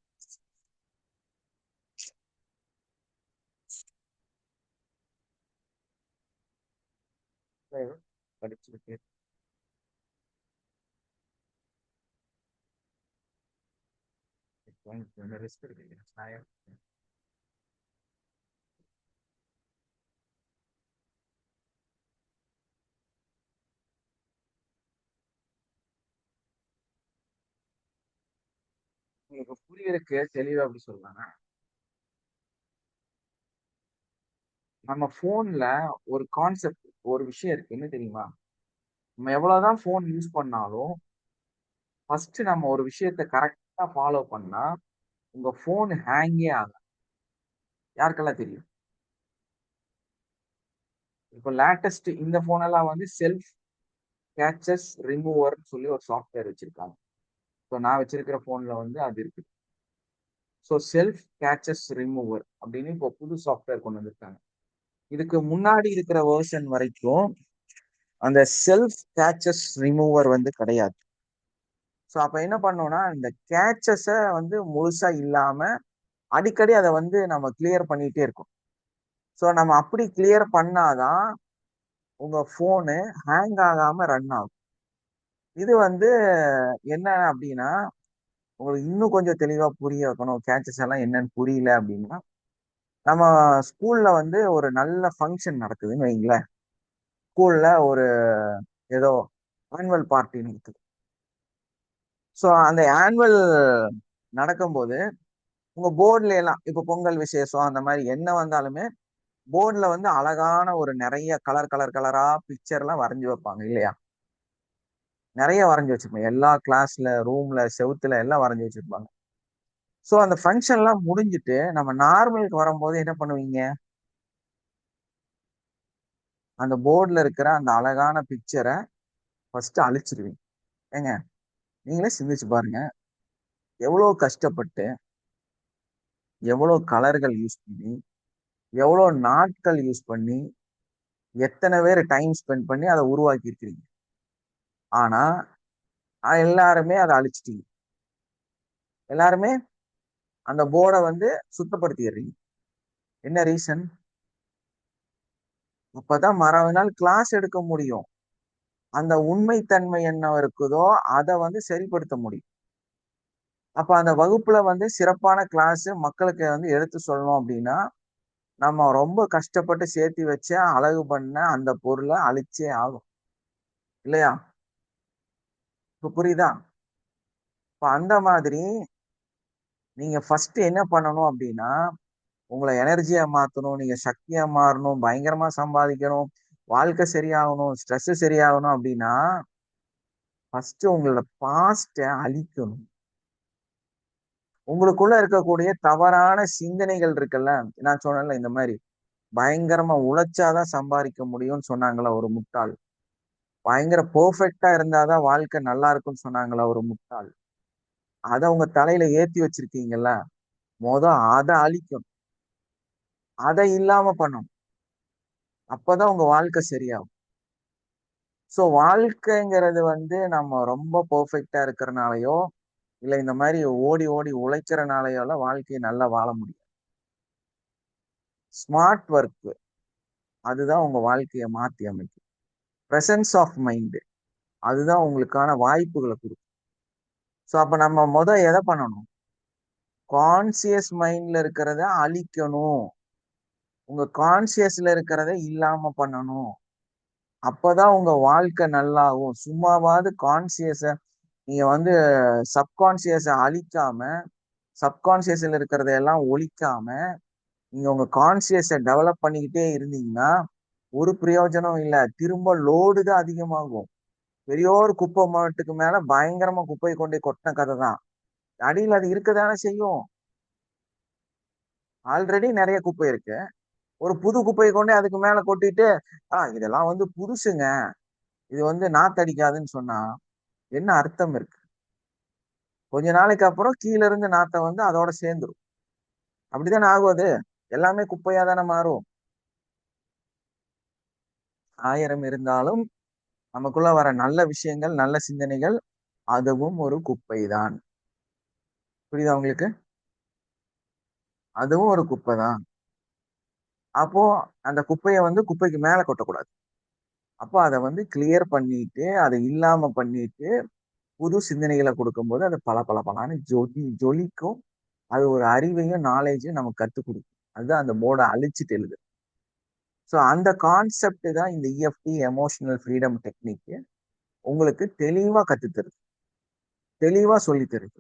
படிச்சிருக்கு. ரிஸ்க் இருக்கு. உங்களுக்கு புரியறதுக்கு தெளிவா அப்படி சொல்லலாங்க. நம்ம போன்ல ஒரு கான்செப்ட், ஒரு விஷயம் இருக்கு, என்ன தெரியுமா? நம்ம எவ்வளவுதான் போன் யூஸ் பண்ணாலும் ஃபர்ஸ்ட் நம்ம ஒரு விஷயத்த கரெக்டா ஃபாலோ பண்ணா உங்க போன் ஹேங்கே ஆகும். யாருக்கெல்லாம் தெரியும்? இப்போ லேட்டஸ்ட் இந்த போன் எல்லாம் வந்து செல்ஃப் கேச்சஸ் ரிமூவர் சொல்லி ஒரு சாஃப்ட்வேர் வச்சிருக்காங்க. ஸோ நான் வச்சிருக்கிற போன்ல வந்து அது இருக்கு. ஸோ செல்ஃப் கேச்சஸ் ரிமூவர் அப்படின்னு இப்போ புது சாஃப்ட்வேர் கொண்டு வந்திருக்காங்க. இதுக்கு முன்னாடி இருக்கிற வேர்ஷன் வரைக்கும் அந்த செல்ஃப் கேச்சஸ் ரிமூவர் வந்து கிடையாது. ஸோ அப்ப என்ன பண்ணோம்னா இந்த கேச்சஸை வந்து முழுசா இல்லாம அடிக்கடி அதை வந்து நம்ம கிளியர் பண்ணிட்டே இருக்கோம். ஸோ நம்ம அப்படி கிளியர் பண்ணாதான் உங்க போனு ஹேங் ஆகாம ரன் ஆகும். இது வந்து என்ன அப்படின்னா, உங்களுக்கு இன்னும் கொஞ்சம் தெளிவா புரிய வைக்கணும், கேச்சஸ் எல்லாம் என்னன்னு புரியல அப்படின்னா, நம்ம ஸ்கூல்ல வந்து ஒரு நல்ல ஃபங்க்ஷன் நடக்குதுன்னு வைங்களேன். ஸ்கூல்ல ஒரு ஏதோ ஆனுவல் பார்ட்டி நடக்குது. ஸோ அந்த ஆனுவல் நடக்கும்போது உங்க போர்டுல எல்லாம் இப்ப பொங்கல் விசேஷம் அந்த மாதிரி என்ன வந்தாலுமே போர்டுல வந்து அழகான ஒரு நிறைய கலர் கலர் கலரா பிக்சர் எல்லாம் வரைஞ்சு வைப்பாங்க இல்லையா? நிறைய வரைஞ்சு வச்சிருப்பாங்க. எல்லா கிளாஸ்ல ரூம்ல செவுத்துல எல்லாம் வரைஞ்சு வச்சிருப்பாங்க. ஸோ அந்த ஃபங்க்ஷன் எல்லாம் முடிஞ்சுட்டு நம்ம நார்மலுக்கு வரும்போது என்ன பண்ணுவீங்க? அந்த போர்டுல இருக்கிற அந்த அழகான பிக்சரை ஃபர்ஸ்ட் அழிச்சிருவீங்க. ஏங்க, நீங்களே சிந்திச்சு பாருங்க. எவ்வளவு கஷ்டப்பட்டு, எவ்வளவு கலர்கள் யூஸ் பண்ணி, எவ்வளவு நாட்கள் யூஸ் பண்ணி, எத்தனை பேர் டைம் ஸ்பெண்ட் பண்ணி அதை உருவாக்கி இருக்கிறீங்க. ஆனா எல்லாருமே அதை அழிச்சிட்டீங்க. எல்லாருமே அந்த போர்டை வந்து சுத்தப்படுத்திடுறீங்க. என்ன ரீசன்? அப்பதான் மறுநாள் கிளாஸ் எடுக்க முடியும். அந்த உண்மைத்தன்மை என்ன இருக்குதோ அதை வந்து சரிப்படுத்த முடியும். அப்ப அந்த வகுப்புல வந்து சிறப்பான கிளாஸ் மக்களுக்கு வந்து எடுத்து சொல்லணும் அப்படின்னா நம்ம ரொம்ப கஷ்டப்பட்டு சேர்த்து வச்ச அழகு பண்ண அந்த பொருளை அழிச்சே ஆகும் இல்லையா? இப்ப புரியுதா? இப்ப அந்த மாதிரி நீங்க ஃபர்ஸ்ட் என்ன பண்ணணும் அப்படின்னா, உங்களை எனர்ஜியா மாத்தணும், நீங்க சக்தியா மாறணும், பயங்கரமா சம்பாதிக்கணும், வாழ்க்கை சரியாகணும், ஸ்ட்ரெஸ் சரியாகணும் அப்படின்னா ஃபர்ஸ்ட் உங்களோட பாஸ்ட அழிக்கணும். உங்களுக்குள்ள இருக்கக்கூடிய தவறான சிந்தனைகள் இருக்குல்ல, நான் சொன்னேன்ல இந்த மாதிரி பயங்கரமா உழைச்சாதான் சம்பாதிக்க முடியும்னு சொன்னாங்களா ஒரு முட்டாள். பயங்கர பெர்ஃபெக்டா இருந்தாதான் வாழ்க்கை நல்லா இருக்கும்னு சொன்னாங்களா ஒரு முட்டாள். அதை உங்க தலையில ஏத்தி வச்சிருக்கீங்கல்ல, அதை அழிக்கணும். அதை இல்லாம பண்ணணும். அப்பதான் உங்க வாழ்க்கை சரியாகும். சோ வாழ்க்கைங்கிறது வந்து நம்ம ரொம்ப பெர்ஃபெக்டா இருக்கிறனாலயோ இல்ல இந்த மாதிரி ஓடி ஓடி உழைக்கிறனாலயோ எல்லாம் வாழ்க்கையை நல்லா வாழ முடியும். ஸ்மார்ட் ஒர்க் அதுதான் உங்க வாழ்க்கையை மாத்தி அமைக்கும். பிரசன்ஸ் ஆஃப் மைண்ட் அதுதான் உங்களுக்கான வாய்ப்புகளை கொடுக்கும். ஸோ அப்ப நம்ம எதை பண்ணணும்? கான்சியஸ் மைண்ட்ல இருக்கிறத அழிக்கணும். உங்க கான்சியஸ்ல இருக்கிறத இல்லாம பண்ணணும். அப்பதான் உங்க வாழ்க்கை நல்லாகும். சும்மாவாவது கான்சியஸ நீங்க வந்து சப்கான்சியஸ அழிக்காம, சப்கான்சியஸ்ல இருக்கிறத எல்லாம் ஒழிக்காம நீங்க உங்க கான்சியஸ டெவலப் பண்ணிக்கிட்டே இருந்தீங்கன்னா ஒரு பிரயோஜனம் இல்லை. திரும்ப லோடு தான் அதிகமாகும். பெரியோர் குப்பை மாட்டுக்கு மேல பயங்கரமா குப்பையை கொண்டு கொட்டின கதை தான். அடியில் அது இருக்கதானே செய்யும். ஆல்ரெடி நிறைய குப்பை இருக்கு. ஒரு புது குப்பையை கொண்டு அதுக்கு மேல கொட்டிட்டு இதெல்லாம் வந்து புதுசுங்க, இது வந்து நாத்தடிக்காதுன்னு சொன்னா என்ன அர்த்தம் இருக்கு? கொஞ்ச நாளைக்கு அப்புறம் கீழ இருந்து நாத்தம் வந்து அதோட சேர்ந்துரும். அப்படித்தானே ஆகும். அது எல்லாமே குப்பையா தானே மாறும். 1000 இருந்தாலும் நமக்குள்ள வர நல்ல விஷயங்கள், நல்ல சிந்தனைகள் அதுவும் ஒரு குப்பை தான். புரியுதா உங்களுக்கு? அதுவும் ஒரு குப்பை தான். அப்போ அந்த குப்பையை வந்து குப்பைக்கு மேல கொட்டக்கூடாது. அப்போ அதை வந்து கிளியர் பண்ணிட்டு அதை இல்லாம பண்ணிட்டு புது சிந்தனைகளை கொடுக்கும்போது அது பல பல பலான்னு ஜொலிக்கும். அது ஒரு அறிவையும் நாலேஜையும் நமக்கு கற்றுக் கொடுக்கும். அதுதான் அந்த போர்டை அழிச்சிட்டு எழுது. ஸோ அந்த கான்செப்ட் தான் இந்த இஎஃப்டி எமோஷனல் ஃப்ரீடம் டெக்னிக் உங்களுக்கு தெளிவா கத்து தருது, தெளிவா சொல்லி தருது.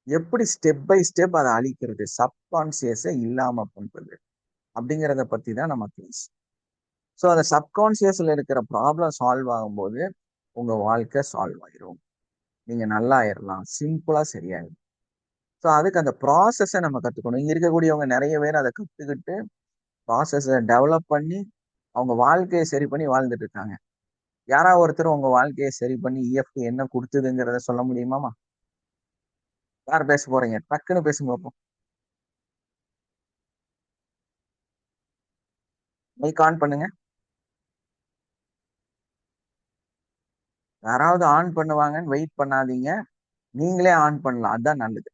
எப்படி ஸ்டெப் பை ஸ்டெப் அதை அழிக்கிறது, சப்கான்சியஸை இல்லாம பண்றது அப்படிங்கிறத பத்தி தான் நம்ம பேச. ஸோ அந்த சப்கான்சியஸ்ல இருக்கிற ப்ராப்ளம் சால்வ் ஆகும்போது உங்க வாழ்க்கை சால்வ் ஆயிரும், நீங்க நல்லா ஆயிடலாம், சிம்பிளா சரியாயிடும். ஸோ அதுக்கு அந்த ப்ராசஸை நம்ம கத்துக்கணும். இங்க இருக்கக்கூடியவங்க நிறைய பேர் அதை கத்துக்கிட்டு ப்ராசஸை டெவலப் பண்ணி அவங்க வாழ்க்கையை சரி பண்ணி வாழ்ந்துட்டு இருக்காங்க. யாராவது ஒருத்தர் உங்க வாழ்க்கையை சரி பண்ணி இஎஃப்டி என்ன கொடுத்ததுங்கிறத சொல்ல முடியுமாமா? யார் பேச போறீங்க? டக்குன்னு பேசுங்க பார்ப்போம். மைக் ஆன் பண்ணுங்க. யாராவது ஆன் பண்ணுவாங்கன்னு வெயிட் பண்ணாதீங்க, நீங்களே ஆன் பண்ணலாம், அதுதான் நல்லது.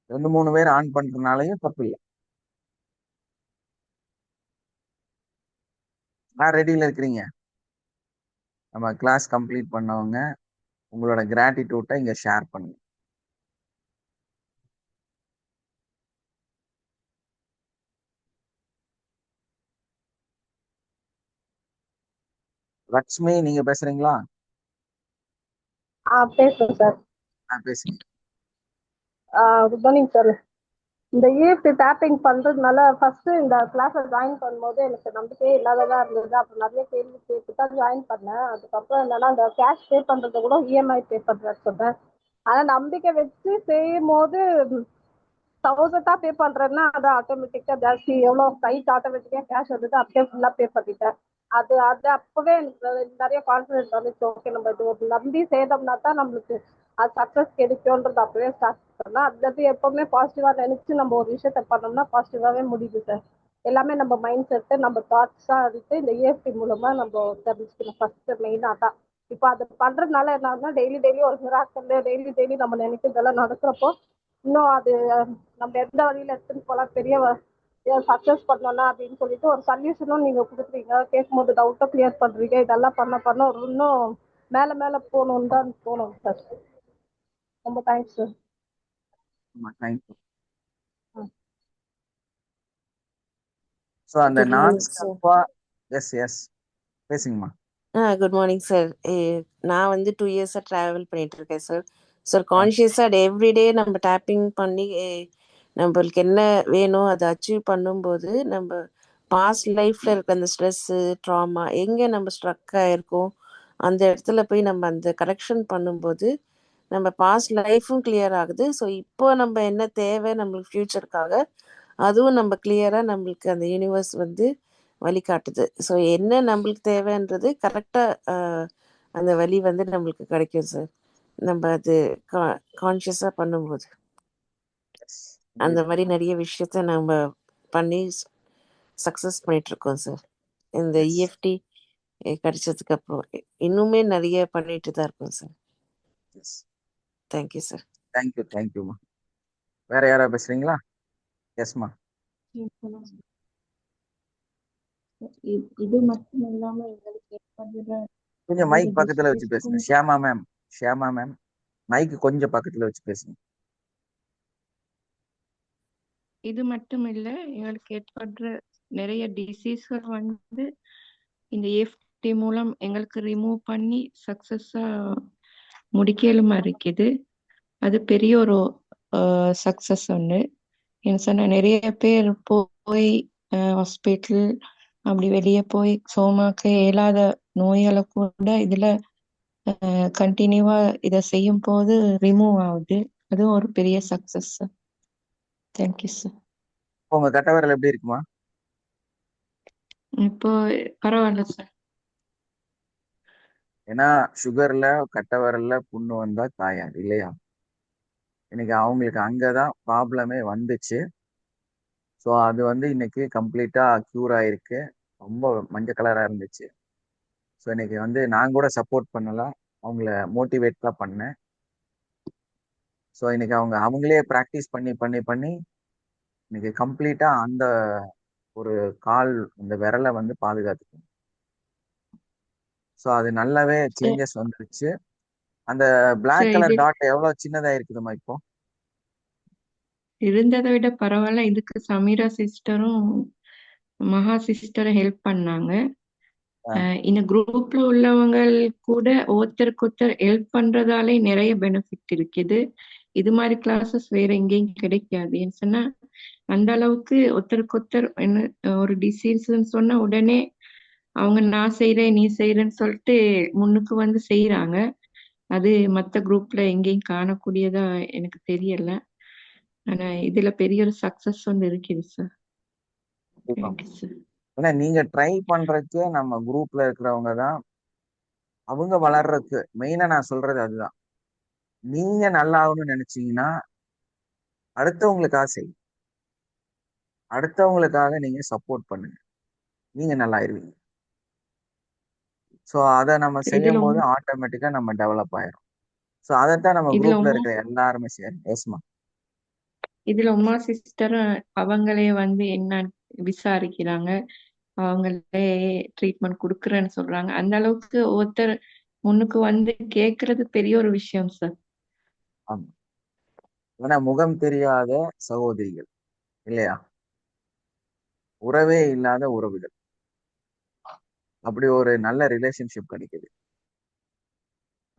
2 3 பேர் ஆன் பண்றதுனாலையும் தப்பு இல்லை. யார் ரெடியில இருக்கிறீங்க? நம்ம கிளாஸ் கம்ப்ளீட் பண்ணவங்க உங்களோட கிராட்டிடியூட்டை இங்க ஷேர் பண்ணுங்க. லட்சுமி நீங்க பேசுறீங்களா? பேசுறேன் சார். பேசுங்க. Good morning sir. இந்த இஎஃப்டி டேப்பிங் பண்றதுனால ஃபர்ஸ்ட் இந்த கிளாஸை ஜாயின் பண்ணும்போது எனக்கு நம்பிக்கையே இல்லாததா இருந்தது. அப்புறம் நிறைய கேள்வி கேட்டு தான் ஜாயின் பண்ணேன். அதுக்கப்புறம் என்னன்னா அந்த கேஷ் பே பண்றதை கூட இஎம்ஐ பே பண்றேன்னு சொன்னேன். ஆனால் நம்பிக்கை வச்சு செய்யும் போது 1000 பே பண்றேன்னா அது ஆட்டோமேட்டிக்கா ஜாஸ்தி எவ்வளோ ரைட் ஆட்டோமேட்டிக்கா கேஷ் வந்துட்டு அப்படியே ஃபுல்லா பே பண்ணிட்டேன். அது அது அப்பவே எனக்கு நிறைய கான்ஃபிடென்ட் வந்துச்சு. ஓகே, நம்ம இது ஒரு நம்பி செய்தோம்னா தான் நம்மளுக்கு அது சக்ஸஸ் கிடைக்கும்ன்றது அப்பவே ஸ்டார்ட் பண்ணலாம். அது எப்பவுமே பாசிட்டிவா நினைச்சு நம்ம ஒரு விஷயத்த பண்ணோம்னா பாசிட்டிவாவே முடியுது சார். எல்லாமே நம்ம மைண்ட் செட்டு, நம்ம தாட்ஸா இருக்கு. இந்த இஎஃப்டி மூலமா நம்ம தெரிஞ்சுக்கணும் ஃபர்ஸ்ட் மெயினா தான். இப்போ அது பண்றதுனால என்ன டெய்லி டெய்லி ஒரு மிராக்கல், டெய்லி டெய்லி நம்ம நினைக்கிறதெல்லாம் நடக்கிறப்போ இன்னும் அது நம்ம எந்த வழியில எடுத்துன்னு போலாம், பெரிய சக்சஸ் பண்ணலாம் அப்படின்னு சொல்லிட்டு ஒரு சொல்யூஷனும் நீங்க கொடுக்குறீங்க. கேட்கும்போது டவுட்டை கிளியர் பண்றீங்க. இதெல்லாம் பண்ண பண்ண இன்னும் மேல மேல போகணும்னு தான் தோணும் சார். ரொம்ப தேங்க்ஸ் சார். தேங்க்யூ. ஸோ அந்த குட் நான் மார்னிங் சார். ஸ்டாப்பா. எஸ் எஸ் பேசுங்கம்மா. Good morning sir. நான் வந்து 2 இயர்ஸாக ட்ராவல் பண்ணிட்டு இருக்கேன் சார். சார் கான்ஷியஸாக எவ்ரிடே நம்ம டேப்பிங் பண்ணி நம்மளுக்கு என்ன வேணும் அதை அச்சீவ் பண்ணும்போது நம்ம பாஸ்ட் லைஃப்பில் இருக்க அந்த ஸ்ட்ரெஸ்ஸு ட்ராமா எங்கே நம்ம ஸ்ட்ரக் ஆகிருக்கோம் அந்த இடத்துல போய் நம்ம அந்த கரெக்ஷன் பண்ணும்போது நம்ம பாஸ்ட் லைஃப்பும் கிளியர் ஆகுது. ஸோ இப்போ நம்ம என்ன தேவை நம்மளுக்கு ஃப்யூச்சருக்காக அதுவும் நம்ம கிளியராக நம்மளுக்கு அந்த யூனிவர்ஸ் வந்து வழிகாட்டுது. ஸோ என்ன நம்மளுக்கு தேவைன்றது கரெக்டாக அந்த வழி வந்து நம்மளுக்கு கிடைக்கும் சார். நம்ம அது கான்ஷியஸாக பண்ணும்போது அந்த மாதிரி நிறைய விஷயத்த நம்ம பண்ணி சக்ஸஸ் பண்ணிகிட்ருக்கோம் சார். இந்த இஎஃப்டி கிடைச்சதுக்கு அப்புறம் இன்னுமே நிறைய பண்ணிட்டு தான் இருக்கோம் சார். Thank you sir. தேங்க்யூம்மா. வேற யாராவது பேசுறீங்களா? எஸ்மா. இது மட்டும் இல்லாம எங்களுக்கு ஏற்படுகிற கொஞ்சம் மைக் பக்கத்துல வச்சு பேசுங்க. ஷியாமா மேம் மைக் கொஞ்சம் பக்கத்துல வச்சு பேசுங்க. இது மட்டும் இல்ல, எங்களுக்கு ஏற்படுற நிறைய டிசீஸ்கள் வந்து இந்த EFT மூலம் எங்களுக்கு ரிமூவ் பண்ணி சக்சஸா முடிக்கலுமா இருக்குது. அது பெரிய ஒரு சக்சஸ் ஒன்று. என்ன சொன்ன நிறைய பேர் போய் ஹாஸ்பிட்டல் அப்படி வெளியே போய் சோமாக்க இயலாத நோய்களை கூட இதுல கண்டினியூவா இதை செய்யும் போது ரிமூவ் ஆகுது. அதுவும் ஒரு பெரிய சக்சஸ் சார். Thank you sir. உங்க கட்டவரல் எப்படி இருக்குமா? இப்போ பரவாயில்ல சார். ஏன்னா சுகர்ல கட்டவரல்ல புண்ணு வந்தா காயாது இல்லையா? இன்னைக்கு அவங்களுக்கு அங்கதான் ப்ராப்ளமே வந்துச்சு. ஸோ அது வந்து இன்னைக்கு கம்ப்ளீட்டா க்யூர் ஆயிருக்கு. ரொம்ப மஞ்சள் கலரா இருந்துச்சு. ஸோ இன்னைக்கு வந்து நான் கூட சப்போர்ட் பண்ணலாம், அவங்கள மோட்டிவேட் தான் பண்ணேன். ஸோ இன்னைக்கு அவங்களே ப்ராக்டிஸ் பண்ணி பண்ணி பண்ணி இன்னைக்கு கம்ப்ளீட்டா அந்த ஒரு கால் அந்த விரலை வந்து பாதுகாத்துக்கணும். ஸோ அது நல்லாவே சேஞ்சஸ் வந்துருச்சு. அந்த பிளாக் கலர் டாட் எவ்வளவு சின்னதா இருக்குதுமா இப்போ? இருந்ததை விட பரவாயில்ல. இதுக்கு சமீரா சிஸ்டரும் மகா சிஸ்டரும் ஹெல்ப் பண்ணாங்க. இந்த குரூப்ல உள்ளவங்க கூட ஒருத்தருக்கு ஒருத்தர் ஹெல்ப் பண்றதாலே நிறைய பெனிஃபிட் இருக்குது. இது மாதிரி கிளாஸஸ் வேற எங்கேயும் கிடைக்காது. ஏன்னு சொன்னா அந்த அளவுக்கு ஒருத்தருக்கு ஒருத்தர் என்ன ஒரு டிசீஸ்ன்னு சொன்னா உடனே அவங்க நான் செய்றேன் நீ செய்றேன்னு சொல்லிட்டு முன்னுக்கு வந்து செய்யறாங்க. அது மத்த குரூப்ல எங்கேயும் காணக்கூடியதா எனக்கு தெரியல. ஆனா இதுல பெரிய ஒரு சக்சஸ் வந்து இருக்குது சார். கண்டிப்பா. Thank you sir. ஏன்னா நீங்க ட்ரை பண்றதுக்கு நம்ம குரூப்ல இருக்கிறவங்க தான் அவங்க வளர்றதுக்கு மெயினா நான் சொல்றது அதுதான். நீங்க நல்லா ஆகணும்னு நினைச்சீங்கன்னா அடுத்தவங்களுக்காக செய்யுங்க. அடுத்தவங்களுக்காக நீங்க சப்போர்ட் பண்ணுங்க, நீங்க நல்லா ஆயிருவீங்க. ஸோ அதை நம்ம இதுல செய்யும் போது ஆட்டோமேட்டிக்கா நம்ம டெவலப் ஆயிரும். ஸோ அதைத்தான் நம்ம இதுல குரூப்ல உமா இருக்கிற எல்லாருமே சரி. எஸ்மா. இதுல உமா சிஸ்டரும் அவங்களே வந்து என்ன விசாரிக்கிறாங்க, அவங்களே ட்ரீட்மெண்ட் கொடுக்குறேன்னு சொல்றாங்க. அந்த அளவுக்கு ஒருத்தர் முன்னுக்கு வந்து கேக்குறது பெரிய ஒரு விஷயம் சார். ஆமா. ஏன்னா முகம் தெரியாத சகோதரிகள் இல்லையா, உறவே இல்லாத உறவுகள், அப்படி ஒரு நல்ல ரிலேஷன்ஷிப் கிடைக்குது.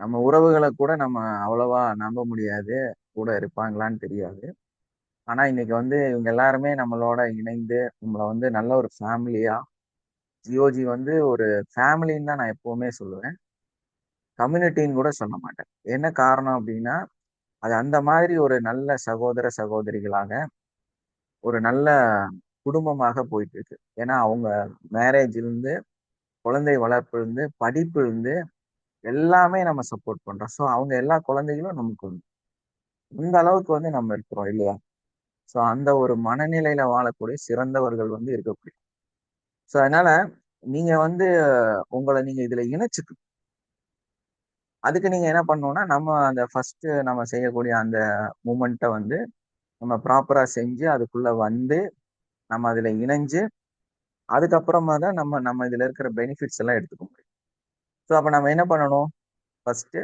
நம்ம உறவுகளை கூட நம்ம அவ்வளவா நம்ப முடியாது, கூட இருப்பாங்களான்னு தெரியாது. ஆனா இன்னைக்கு வந்து இவங்க எல்லாருமே நம்மளோட இணைந்து நம்மளை வந்து நல்ல ஒரு ஃபேமிலியா, ஜியோஜி வந்து ஒரு ஃபேமிலின்னு தான் நான் எப்பவுமே சொல்லுவேன், கம்யூனிட்டின்னு கூட சொல்ல மாட்டேன். என்ன காரணம் அப்படின்னா அது அந்த மாதிரி ஒரு நல்ல சகோதர சகோதரிகளாக ஒரு நல்ல குடும்பமாக போயிட்டு இருக்கு. ஏன்னா அவங்க மேரேஜ் இருந்து, குழந்தை வளர்ப்பு இருந்து, படிப்பு இருந்து எல்லாமே நம்ம சப்போர்ட் பண்றோம். ஸோ அவங்க எல்லா குழந்தைகளும் நமக்கு உண்டு. இந்த அளவுக்கு வந்து நம்ம இருக்கிறோம் இல்லையா. ஸோ அந்த ஒரு மனநிலையில வாழக்கூடிய சிறந்தவர்கள் வந்து இருக்கக்கூடிய. ஸோ அதனால நீங்க வந்து உங்களை நீங்க இதுல இணைச்சுக்கணும். அதுக்கு நீங்க என்ன பண்ணணும்னா நம்ம அந்த ஃபர்ஸ்ட் நம்ம செய்யக்கூடிய அந்த மூமெண்ட்டை வந்து நம்ம ப்ராப்பரா செஞ்சு அதுக்குள்ள வந்து நம்ம அதுல இணைஞ்சு அதுக்கப்புறமா தான் நம்ம நம்ம இதுல இருக்கிற பெனிஃபிட்ஸ் எல்லாம் எடுத்துக்க முடியும். ஸோ அப்ப நம்ம என்ன பண்ணணும், ஃபர்ஸ்ட்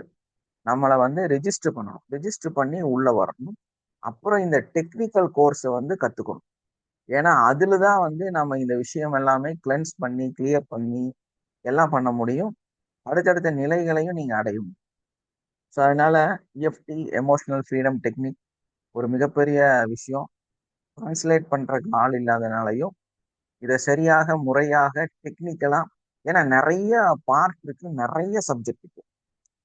நம்மளை வந்து ரெஜிஸ்டர் பண்ணணும். ரெஜிஸ்டர் பண்ணி உள்ள வரணும். அப்புறம் இந்த டெக்னிக்கல் கோர்ஸை வந்து கத்துக்கணும். ஏன்னா அதுல தான் வந்து நம்ம இந்த விஷயம் எல்லாமே கிளென்ஸ் பண்ணி கிளியர் பண்ணி எல்லாம் பண்ண முடியும். அடுத்தடுத்த நிலைகளையும் நீங்க அடையும். ஸோ அதனால இஎஃப்டி எமோஷனல் ஃப்ரீடம் டெக்னிக் ஒரு மிகப்பெரிய விஷயம். டிரான்ஸ்லேட் பண்றதுக்கு ஆள் இல்லாதனாலையும் இதை சரியாக முறையாக டெக்னிக்கலா, ஏன்னா நிறைய பார்ட் இருக்கு, நிறைய சப்ஜெக்ட் இருக்கு.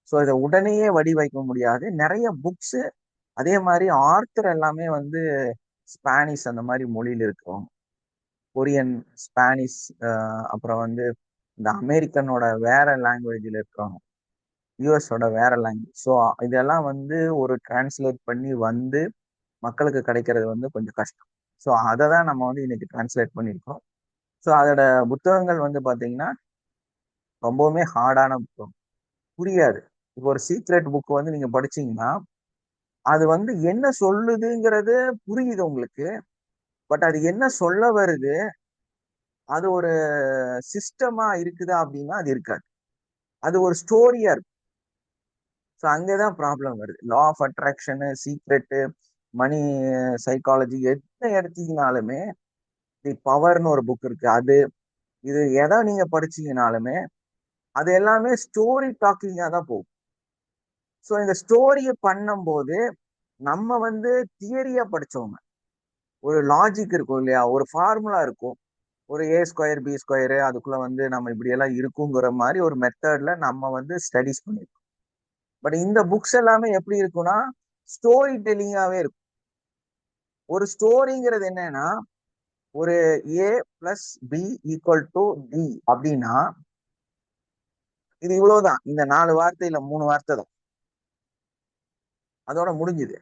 ஸோ இதை உடனேயே வடிவைக்க முடியாது. நிறைய புக்ஸ், அதே மாதிரி ஆர்த்தர் எல்லாமே வந்து ஸ்பானிஷ் அந்த மாதிரி மொழியில் இருக்கிறோம், கொரியன், ஸ்பானிஷ், அப்புறம் வந்து இந்த அமெரிக்கனோட வேற லாங்குவேஜில் இருக்கிறோம், யூஎஸோட வேற லாங்குவேஜ். ஸோ இதெல்லாம் வந்து ஒரு டிரான்ஸ்லேட் பண்ணி வந்து மக்களுக்கு கிடைக்கிறது வந்து கொஞ்சம் கஷ்டம். ஸோ அதை தான் நம்ம வந்து இன்னைக்கு டிரான்ஸ்லேட் பண்ணியிருக்கோம். ஸோ அதோட புத்தகங்கள் வந்து பார்த்தீங்கன்னா ரொம்பவுமே ஹார்டான புத்தகம், புரியாது. இப்போ ஒரு சீக்ரெட் புக் வந்து நீங்க படிச்சீங்கன்னா அது வந்து என்ன சொல்லுதுங்கிறது புரியுது உங்களுக்கு. பட் அது என்ன சொல்ல வருது, அது ஒரு சிஸ்டமா இருக்குதா அப்படின்னா அது இருக்காது. அது ஒரு ஸ்டோரியா இருக்கும். ஸோ அங்கேதான் ப்ராப்ளம் வருது. Law of attraction, secret, money psychology எந்த எடுத்தீங்கனாலுமே, தி பவர்னு ஒரு புக் இருக்கு, அது இது எதை நீங்க படிச்சீங்கனாலுமே அது எல்லாமே ஸ்டோரி டாக்கிங்கா தான் போகும். ஸோ இந்த ஸ்டோரியை பண்ணும்போது நம்ம வந்து தியரியா படிச்சவங்க, ஒரு லாஜிக் இருக்கும் இல்லையா, ஒரு ஃபார்முலா இருக்கும், ஒரு ஏ ஸ்கொயர் பி ஸ்கொயரு அதுக்குள்ள வந்து நம்ம இப்படி எல்லாம் இருக்குங்கிற மாதிரி ஒரு மெத்தட்ல நம்ம வந்து ஸ்டடிஸ் பண்ணிருக்கோம். பட் இந்த புக்ஸ் எல்லாமே எப்படி இருக்கும்னா ஸ்டோரி டெல்லிங்காவே இருக்கும். ஒரு ஸ்டோரிங்கிறது என்னன்னா ஒரு A plus B equal to D அப்படின்னா இது இவ்வளவுதான், இந்த 4 வார்த்தை இல்ல 3 வார்த்தை தான், அதோட முடிஞ்சுது.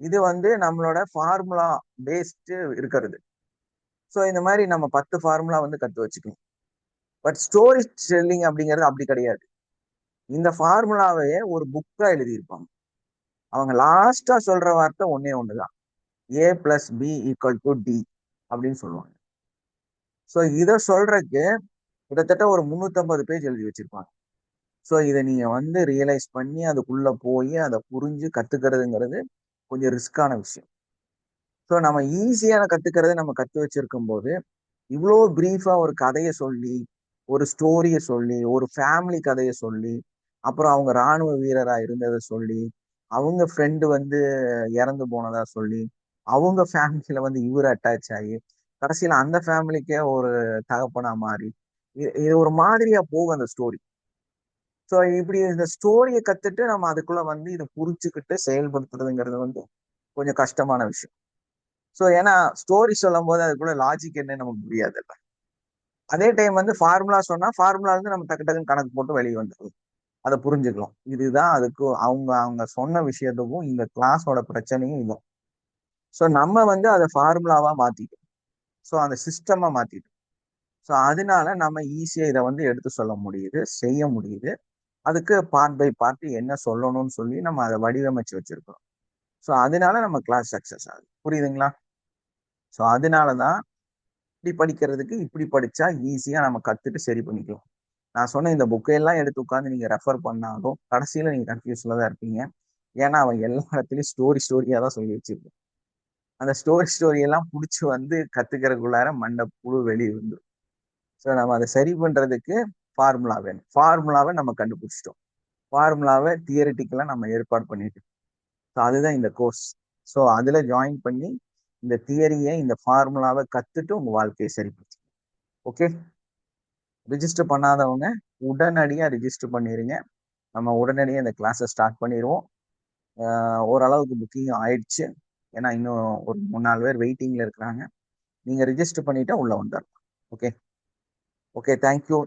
இது வந்து நம்மளோட ஃபார்முலா பேஸ்டு இருக்கிறது. ஸோ இந்த மாதிரி நம்ம 10 ஃபார்முலா வந்து கத்து வச்சுக்கணும். பட் ஸ்டோரி டெல்லிங் அப்படிங்கிறது அப்படி கிடையாது. இந்த ஃபார்முலாவையே ஒரு புக்கா எழுதியிருப்பாங்க. அவங்க லாஸ்டா சொல்ற வார்த்தை ஒன்னே ஒண்ணுதான், A plus B equal to D அப்படின்னு சொல்லுவாங்க. ஸோ இதை சொல்றதுக்கு கிட்டத்தட்ட ஒரு 350 பேஜ் எழுதி வச்சிருப்பாங்க. ஸோ இதை நீங்க வந்து ரியலைஸ் பண்ணி அதுக்குள்ள போய் அதை புரிஞ்சு கத்துக்கிறதுங்கிறது கொஞ்சம் ரிஸ்கான விஷயம். ஸோ நம்ம ஈஸியான கத்துக்கிறத நம்ம கத்து வச்சிருக்கும் போது இவ்வளோ பிரீஃபா ஒரு கதையை சொல்லி, ஒரு ஸ்டோரியை சொல்லி, ஒரு ஃபேமிலி கதையை சொல்லி, அப்புறம் அவங்க ராணுவ வீரரா இருந்ததை சொல்லி, அவங்க ஃப்ரெண்டு வந்து இறந்து போனதா சொல்லி அவங்க ஃபேமிலியில வந்து இவர் அட்டாச் ஆகி கடைசியில அந்த ஃபேமிலிக்கே ஒரு தகப்பனா மாறி இது ஒரு மாதிரியா போகும் அந்த ஸ்டோரி. ஸோ இப்படி இந்த ஸ்டோரியை கத்துட்டு நம்ம அதுக்குள்ள வந்து இதை புரிச்சுக்கிட்டு செயல்படுத்துறதுங்கிறது வந்து கொஞ்சம் கஷ்டமான விஷயம். ஸோ ஏன்னா ஸ்டோரி சொல்லும் போது அதுக்குள்ள லாஜிக் என்னன்னு நமக்கு புரியாதுல்ல. அதே டைம் வந்து ஃபார்முலா சொன்னா ஃபார்முலா இருந்து நம்ம டக்கு டக்குன்னு கணக்கு போட்டு வெளியே வந்துடும், அதை புரிஞ்சுக்கலாம். இதுதான் அதுக்கு அவங்க அவங்க சொன்ன விஷயத்துக்கும் இந்த கிளாஸோட பிரச்சனையும் இல்லை. ஸோ நம்ம வந்து அதை ஃபார்முலாவா மாத்திட்டோம், ஸோ அந்த சிஸ்டமா மாத்திட்டோம். ஸோ அதனால நம்ம ஈஸியா இதை வந்து எடுத்து சொல்ல முடியுது, செய்ய முடியுது. அதுக்கு பார்ட் பை பார்ட் என்ன சொல்லணும்னு சொல்லி நம்ம அதை வடிவமைச்சு வச்சிருக்கோம். ஸோ அதனால நம்ம கிளாஸ் சக்சஸ் ஆகுது. புரியுதுங்களா? ஸோ அதனாலதான் இப்படி படிக்கிறதுக்கு இப்படி படிச்சா ஈஸியா நம்ம கத்துட்டு சரி பண்ணிக்கலாம். நான் சொன்ன இந்த புக்கையெல்லாம் எடுத்து உட்காந்து நீங்க ரெஃபர் பண்ணாலும் கடைசியில நீங்க கன்ஃபியூஸ்ல தான் இருப்பீங்க. ஏன்னா அவன் எல்லா இடத்துலயும் ஸ்டோரியா தான் சொல்லி வச்சிருப்பான். அந்த ஸ்டோரி எல்லாம் புடிச்சு வந்து கத்துக்கிறதுக்குள்ளார மண்டை புழு வெளியே வந்துடும். ஸோ நம்ம அதை சரி பண்றதுக்கு ஃபார்முலா வேணும். ஃபார்முலாவை நம்ம கண்டுபிடிச்சிட்டோம், ஃபார்முலாவை தியரிட்டிக்கலா நம்ம ஏற்பாடு பண்ணிட்டோம். ஸோ அதுதான் இந்த கோர்ஸ். ஸோ அதுல ஜாயின் பண்ணி இந்த தியரியை இந்த ஃபார்முலாவை கத்துட்டு உங்க வாழ்க்கையை சரிப்படுத்தி. ஓகே, ரிஜிஸ்டர் பண்ணாதவங்க உடனடியா ரிஜிஸ்டர் பண்ணிடுங்க. நம்ம உடனடியாக இந்த கிளாஸை ஸ்டார்ட் பண்ணிடுவோம். ஓரளவுக்கு புக்கிங் ஆயிடுச்சு. ஏன்னா இன்னும் ஒரு 3-4 பேர் வெயிட்டிங்ல இருக்கிறாங்க. நீங்க ரிஜிஸ்டர் பண்ணிட்டா உள்ள வந்துடலாம். Okay okay, thank you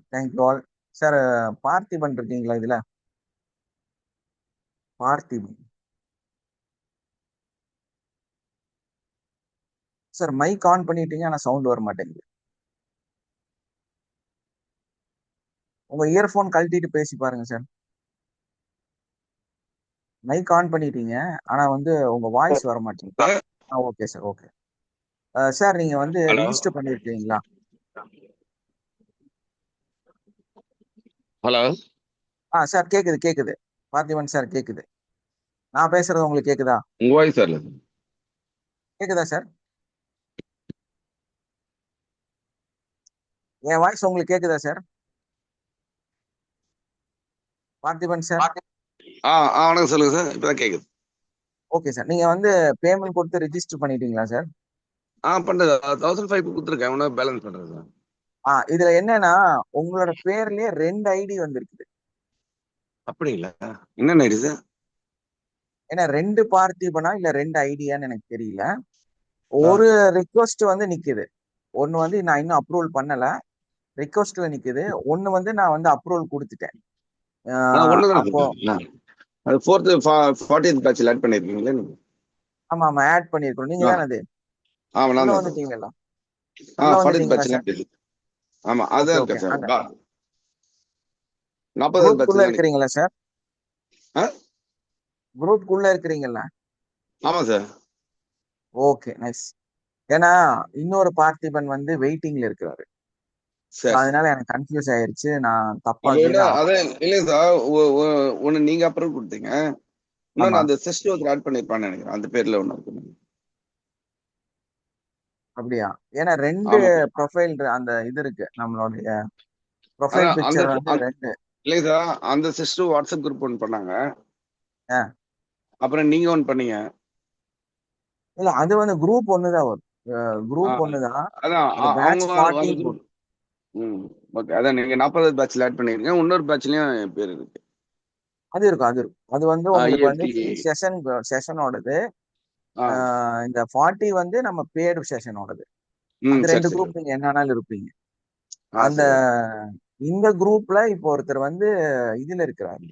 all. Sir Parthiban இருக்கீங்களா இதுல? பார்த்திபன் சார், மைக் ஆன் பண்ணிட்டீங்க ஆனா சவுண்ட் வர மாட்டேங்குது. உங்க இயர்போன் கழட்டிட்டு பேசி பாருங்க சார். மைக் ஆன் பண்ணிட்டீங்க ஆனா வந்து உங்க வாய்ஸ் வர மாட்டேங்குது. Okay sir, okay. சார் நீங்க வந்து ஹலோ ரிஜிஸ்டர் பண்ணிருக்கீங்களா? ஹலோ சார் கேக்குது பார்த்திபன் சார், கேக்குது. நான் பேசுறது உங்களுக்கு கேக்குதா? உங்க வாய்ஸ் வரல கேக்குதா சார்? என் வாய்ஸ் உங்களுக்கு கேக்குதா சார்? பார்த்திபன் சார். வணக்கம் சொல்லுங்க சார், இப்பதான் கேக்குது. ஓகே சார், நீங்க வந்து பேமெண்ட் கொடுத்து ரிஜிஸ்டர் பண்ணிட்டீங்களா சார்? பண்றது 1500 கொடுத்துருக்கேன், உடனே பேலன்ஸ் பண்றேன் சார். இதுல என்னன்னா உங்களோட பேர்லயே 2 ஐடி வந்திருக்குது. அப்படிங்களா? என்னென்ன ஐடி சார்? ஏன்னா 2 பார்த்திபனா இல்ல 2 ஐடியான்னு எனக்கு தெரியல. ஒரு ரிக்வஸ்ட் வந்து நிக்குது. ஒன்னு வந்து நான் இன்னும் அப்ரூவல் பண்ணல, ரிக்வஸ்ட்ல நிக்குது. ஒன்னு வந்து நான் வந்து அப்ரூவல் கொடுத்துட்டேன். ஒண்ணுதான் அப்போ சார். அது 40th பேட்ச்ல ஆட் பண்ணிருக்கீங்களா நீங்க? ஆமா ஆட் பண்ணிருக்கோம். நீங்க தானே அது ஆமா, உள்ள நான் தான் வந்துட்டீங்களா? சார். உள்ள 40th வந்துட்டீங்களா பேட்ச்ல சார்? ஆமா, ஓகே அதான் ஓகே, இருக்கேன் சார். அந்த 40th குரூப்குள்ள பேட்ச்ல இருக்கிறீங்களா சார்? ஆ குரூப்குள்ள இருக்கிறீங்களா? ஆமா சார். Okay, nice. ஏன்னா இன்னொரு பார்த்திபன் வந்து வெயிட்டிங்ல இருக்கிறாரு. சரி அதனால எனக்கு கன்ஃபியூஸ் ஆயிருச்சு. நான் தப்பா அது கீழே அதான் இல்லைங்க சார். ஒண்ணு நீங்க அப்புறம் கொடுத்தீங்க, இன்னொன்னு ஆமா, அந்த சிஸ்டம் ஒருத்தர் ஆட் பண்ணிருப்பான்னு நினைக்கிறேன். அந்த பேர்ல ஒண்ணு இருக்கு. அப்படியா? ஏன்னா 2 ஆமா சார். ப்ரொஃபைல் அந்த இது இருக்கு, நம்மளுடைய ப்ரொஃபைல் அதான் அந்த பிக்சர் வந்து 2. இல்லைங்க சார், அந்த சிஸ்டம் வாட்ஸ்அப் குரூப் ஒன்று பண்ணாங்க, ஆ, அப்புறம் நீங்க ஒன்று பண்ணீங்க. இல்ல அது வந்து குரூப் ஒண்ணுதான் வரும். ஆ, குரூப் ஒண்ணுதான். அதான் அந்த பேட்ச் அவங்க 40 அந்த குரூப். ஓகே, அதான் நீங்க 40th பேட்ச்ல ஆட் பண்ணிருக்கீங்க. இன்னொரு பேட்ச்லயும் என் பேர் இருக்கு. அது இருக்கும், அது இருக்கும். அது வந்து உங்களுக்கு வந்து ஐஎஃப்டி. ஃப்ரீ செஷனோடது. ஆ இந்த 40 வந்து நம்ம பேடு செஷனோடது. அந்த சரி 2 சரி. குரூப் நீங்க என்னன்னாலும் இருப்பீங்க. அந்த சரி. இந்த குரூப்ல இப்போ ஒருத்தர் வந்து இதுல இருக்கிறாரு,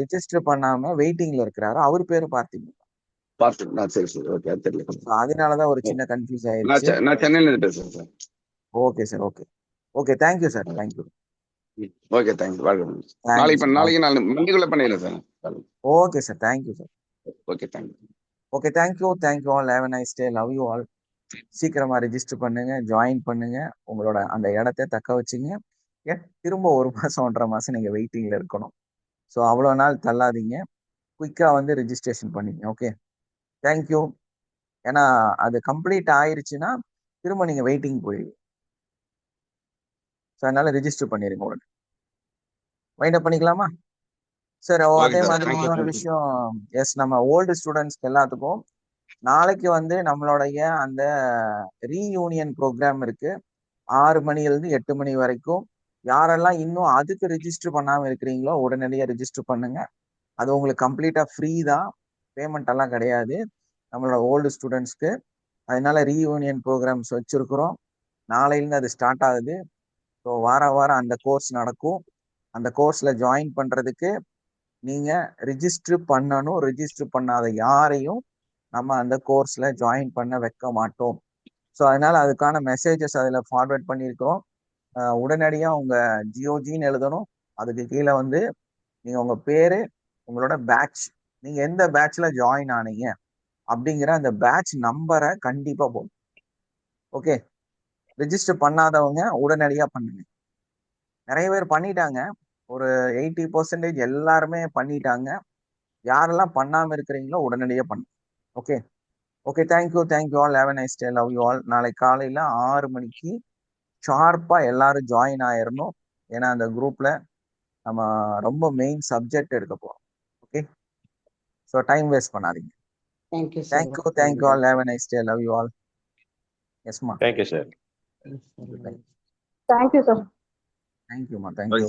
ரிஜிஸ்டர் பண்ணாம வெயிட்டிங்ல இருக்கிறாரு. அவர் பேரு பார்த்தீங்க. பார்த்து சரி சரி. ஓகே, அது தெரியல. அதனாலதான் ஒரு சின்ன கன்ஃபியூஸ் ஆயிருச்சு. நான் சென்னையில இருந்து பேசுறேன் sir. Okay sir, okay okay, thank you sir, thank you. Okay, thank you. வாழ்க்கை. தேங்க்யூ நாளைக்கு சார், நாளைக்கு நாலு மண்டிக்குள்ள பண்ணிடுறேன் sir. Okay sir, thank you sir. Okay, thank you. Okay, thank you all. Have a nice day. Love you all. சீக்கிரமா ரெஜிஸ்டர் பண்ணுங்க, ஜாயின் பண்ணுங்க, உங்களோட அந்த இடத்த தக்க வச்சுங்க. திரும்ப 1 மாசம் 1.5 மாசம் நீங்க வெயிட்டிங்ல இருக்கணும். ஸோ அவ்வளோ நாள் தள்ளாதீங்க, குயிக்கா வந்து ரெஜிஸ்ட்ரேஷன் பண்ணிங்க. Okay, thank you. ஏன்னா அது கம்ப்ளீட் ஆயிருச்சுன்னா திரும்ப நீங்க வெயிட்டிங் போயிடுவீங்க. ஸோ அதனால ரெஜிஸ்டர் பண்ணிருங்க உடனே. வைண்ட் அப் பண்ணிக்கலாமா? சார் ஓகே அதே சார், மாதிரி தேங்க்யூ. இன்னொரு விஷயம், எஸ் நம்ம ஓல்டு ஸ்டூடெண்ட்ஸ்க்கு எல்லாத்துக்கும் நாளைக்கு வந்து நம்மளுடைய அந்த ரீயூனியன் ப்ரோக்ராம் இருக்கு. 6 மணிலிருந்து 8 மணி வரைக்கும். யாரெல்லாம் இன்னும் அதுக்கு ரிஜிஸ்டர் பண்ணாம இருக்கிறீங்களோ உடனடியாக ரிஜிஸ்டர் பண்ணுங்க. அது உங்களுக்கு கம்ப்ளீட்டா ஃப்ரீ தான், பேமெண்ட் எல்லாம் கிடையாது நம்மளோட ஓல்டு ஸ்டூடெண்ட்ஸ்க்கு. அதனால ரீயூனியன் ப்ரோக்ராம்ஸ் வச்சிருக்கிறோம். நாளையிலேருந்து அது ஸ்டார்ட் ஆகுது. ஸோ வாரம் அந்த கோர்ஸ் நடக்கும். அந்த கோர்ஸ்ல ஜாயின் பண்றதுக்கு நீங்க ரிஜிஸ்டர் பண்ணணும். ரிஜிஸ்டர் பண்ணாத யாரையும் நம்ம அந்த கோர்ஸ்ல ஜாயின் பண்ண வைக்க மாட்டோம். ஸோ அதனால அதுக்கான மெசேஜஸ் அதில் ஃபார்வர்ட் பண்ணியிருக்கிறோம். உடனடியாக உங்க ஜியோஜின்னு எழுதணும். அதுக்கு கீழே வந்து நீங்க உங்க பேரு, உங்களோட பேட்ச், நீங்க எந்த பேட்ச்ல ஜாயின் ஆனீங்க அப்படிங்கிற அந்த பேட்ச் நம்பரை கண்டிப்பா போடும். ஓகே, ரிஜிஸ்டர் பண்ணாதவங்க உடனடியா பண்ணுங்க. நிறைய பேர் பண்ணிட்டாங்க, ஒரு 80% எல்லாருமே பண்ணிட்டாங்க. யாரெல்லாம் பண்ணாம இருக்கிறீங்களோ உடனடியா பண்ணுங்க. Okay okay, thank you all, have a nice day, love you all. நாளை காலையில 6 மணிக்கு ஷார்ப்பா எல்லாரும் ஜாயின் ஆயிரணும். ஏன்னா அந்த குரூப்ல நம்ம ரொம்ப மெயின் சப்ஜெக்ட் எடுக்க போறோம். ஓகே, ஸோ டைம் வேஸ்ட் பண்ணாதீங்க. Thank you sir. Thank you all, have a nice day, love you all. எஸ்மா, தேங்க்யூ சார். Thank you sir. தேங்க்யூமா, தேங்க்யூ.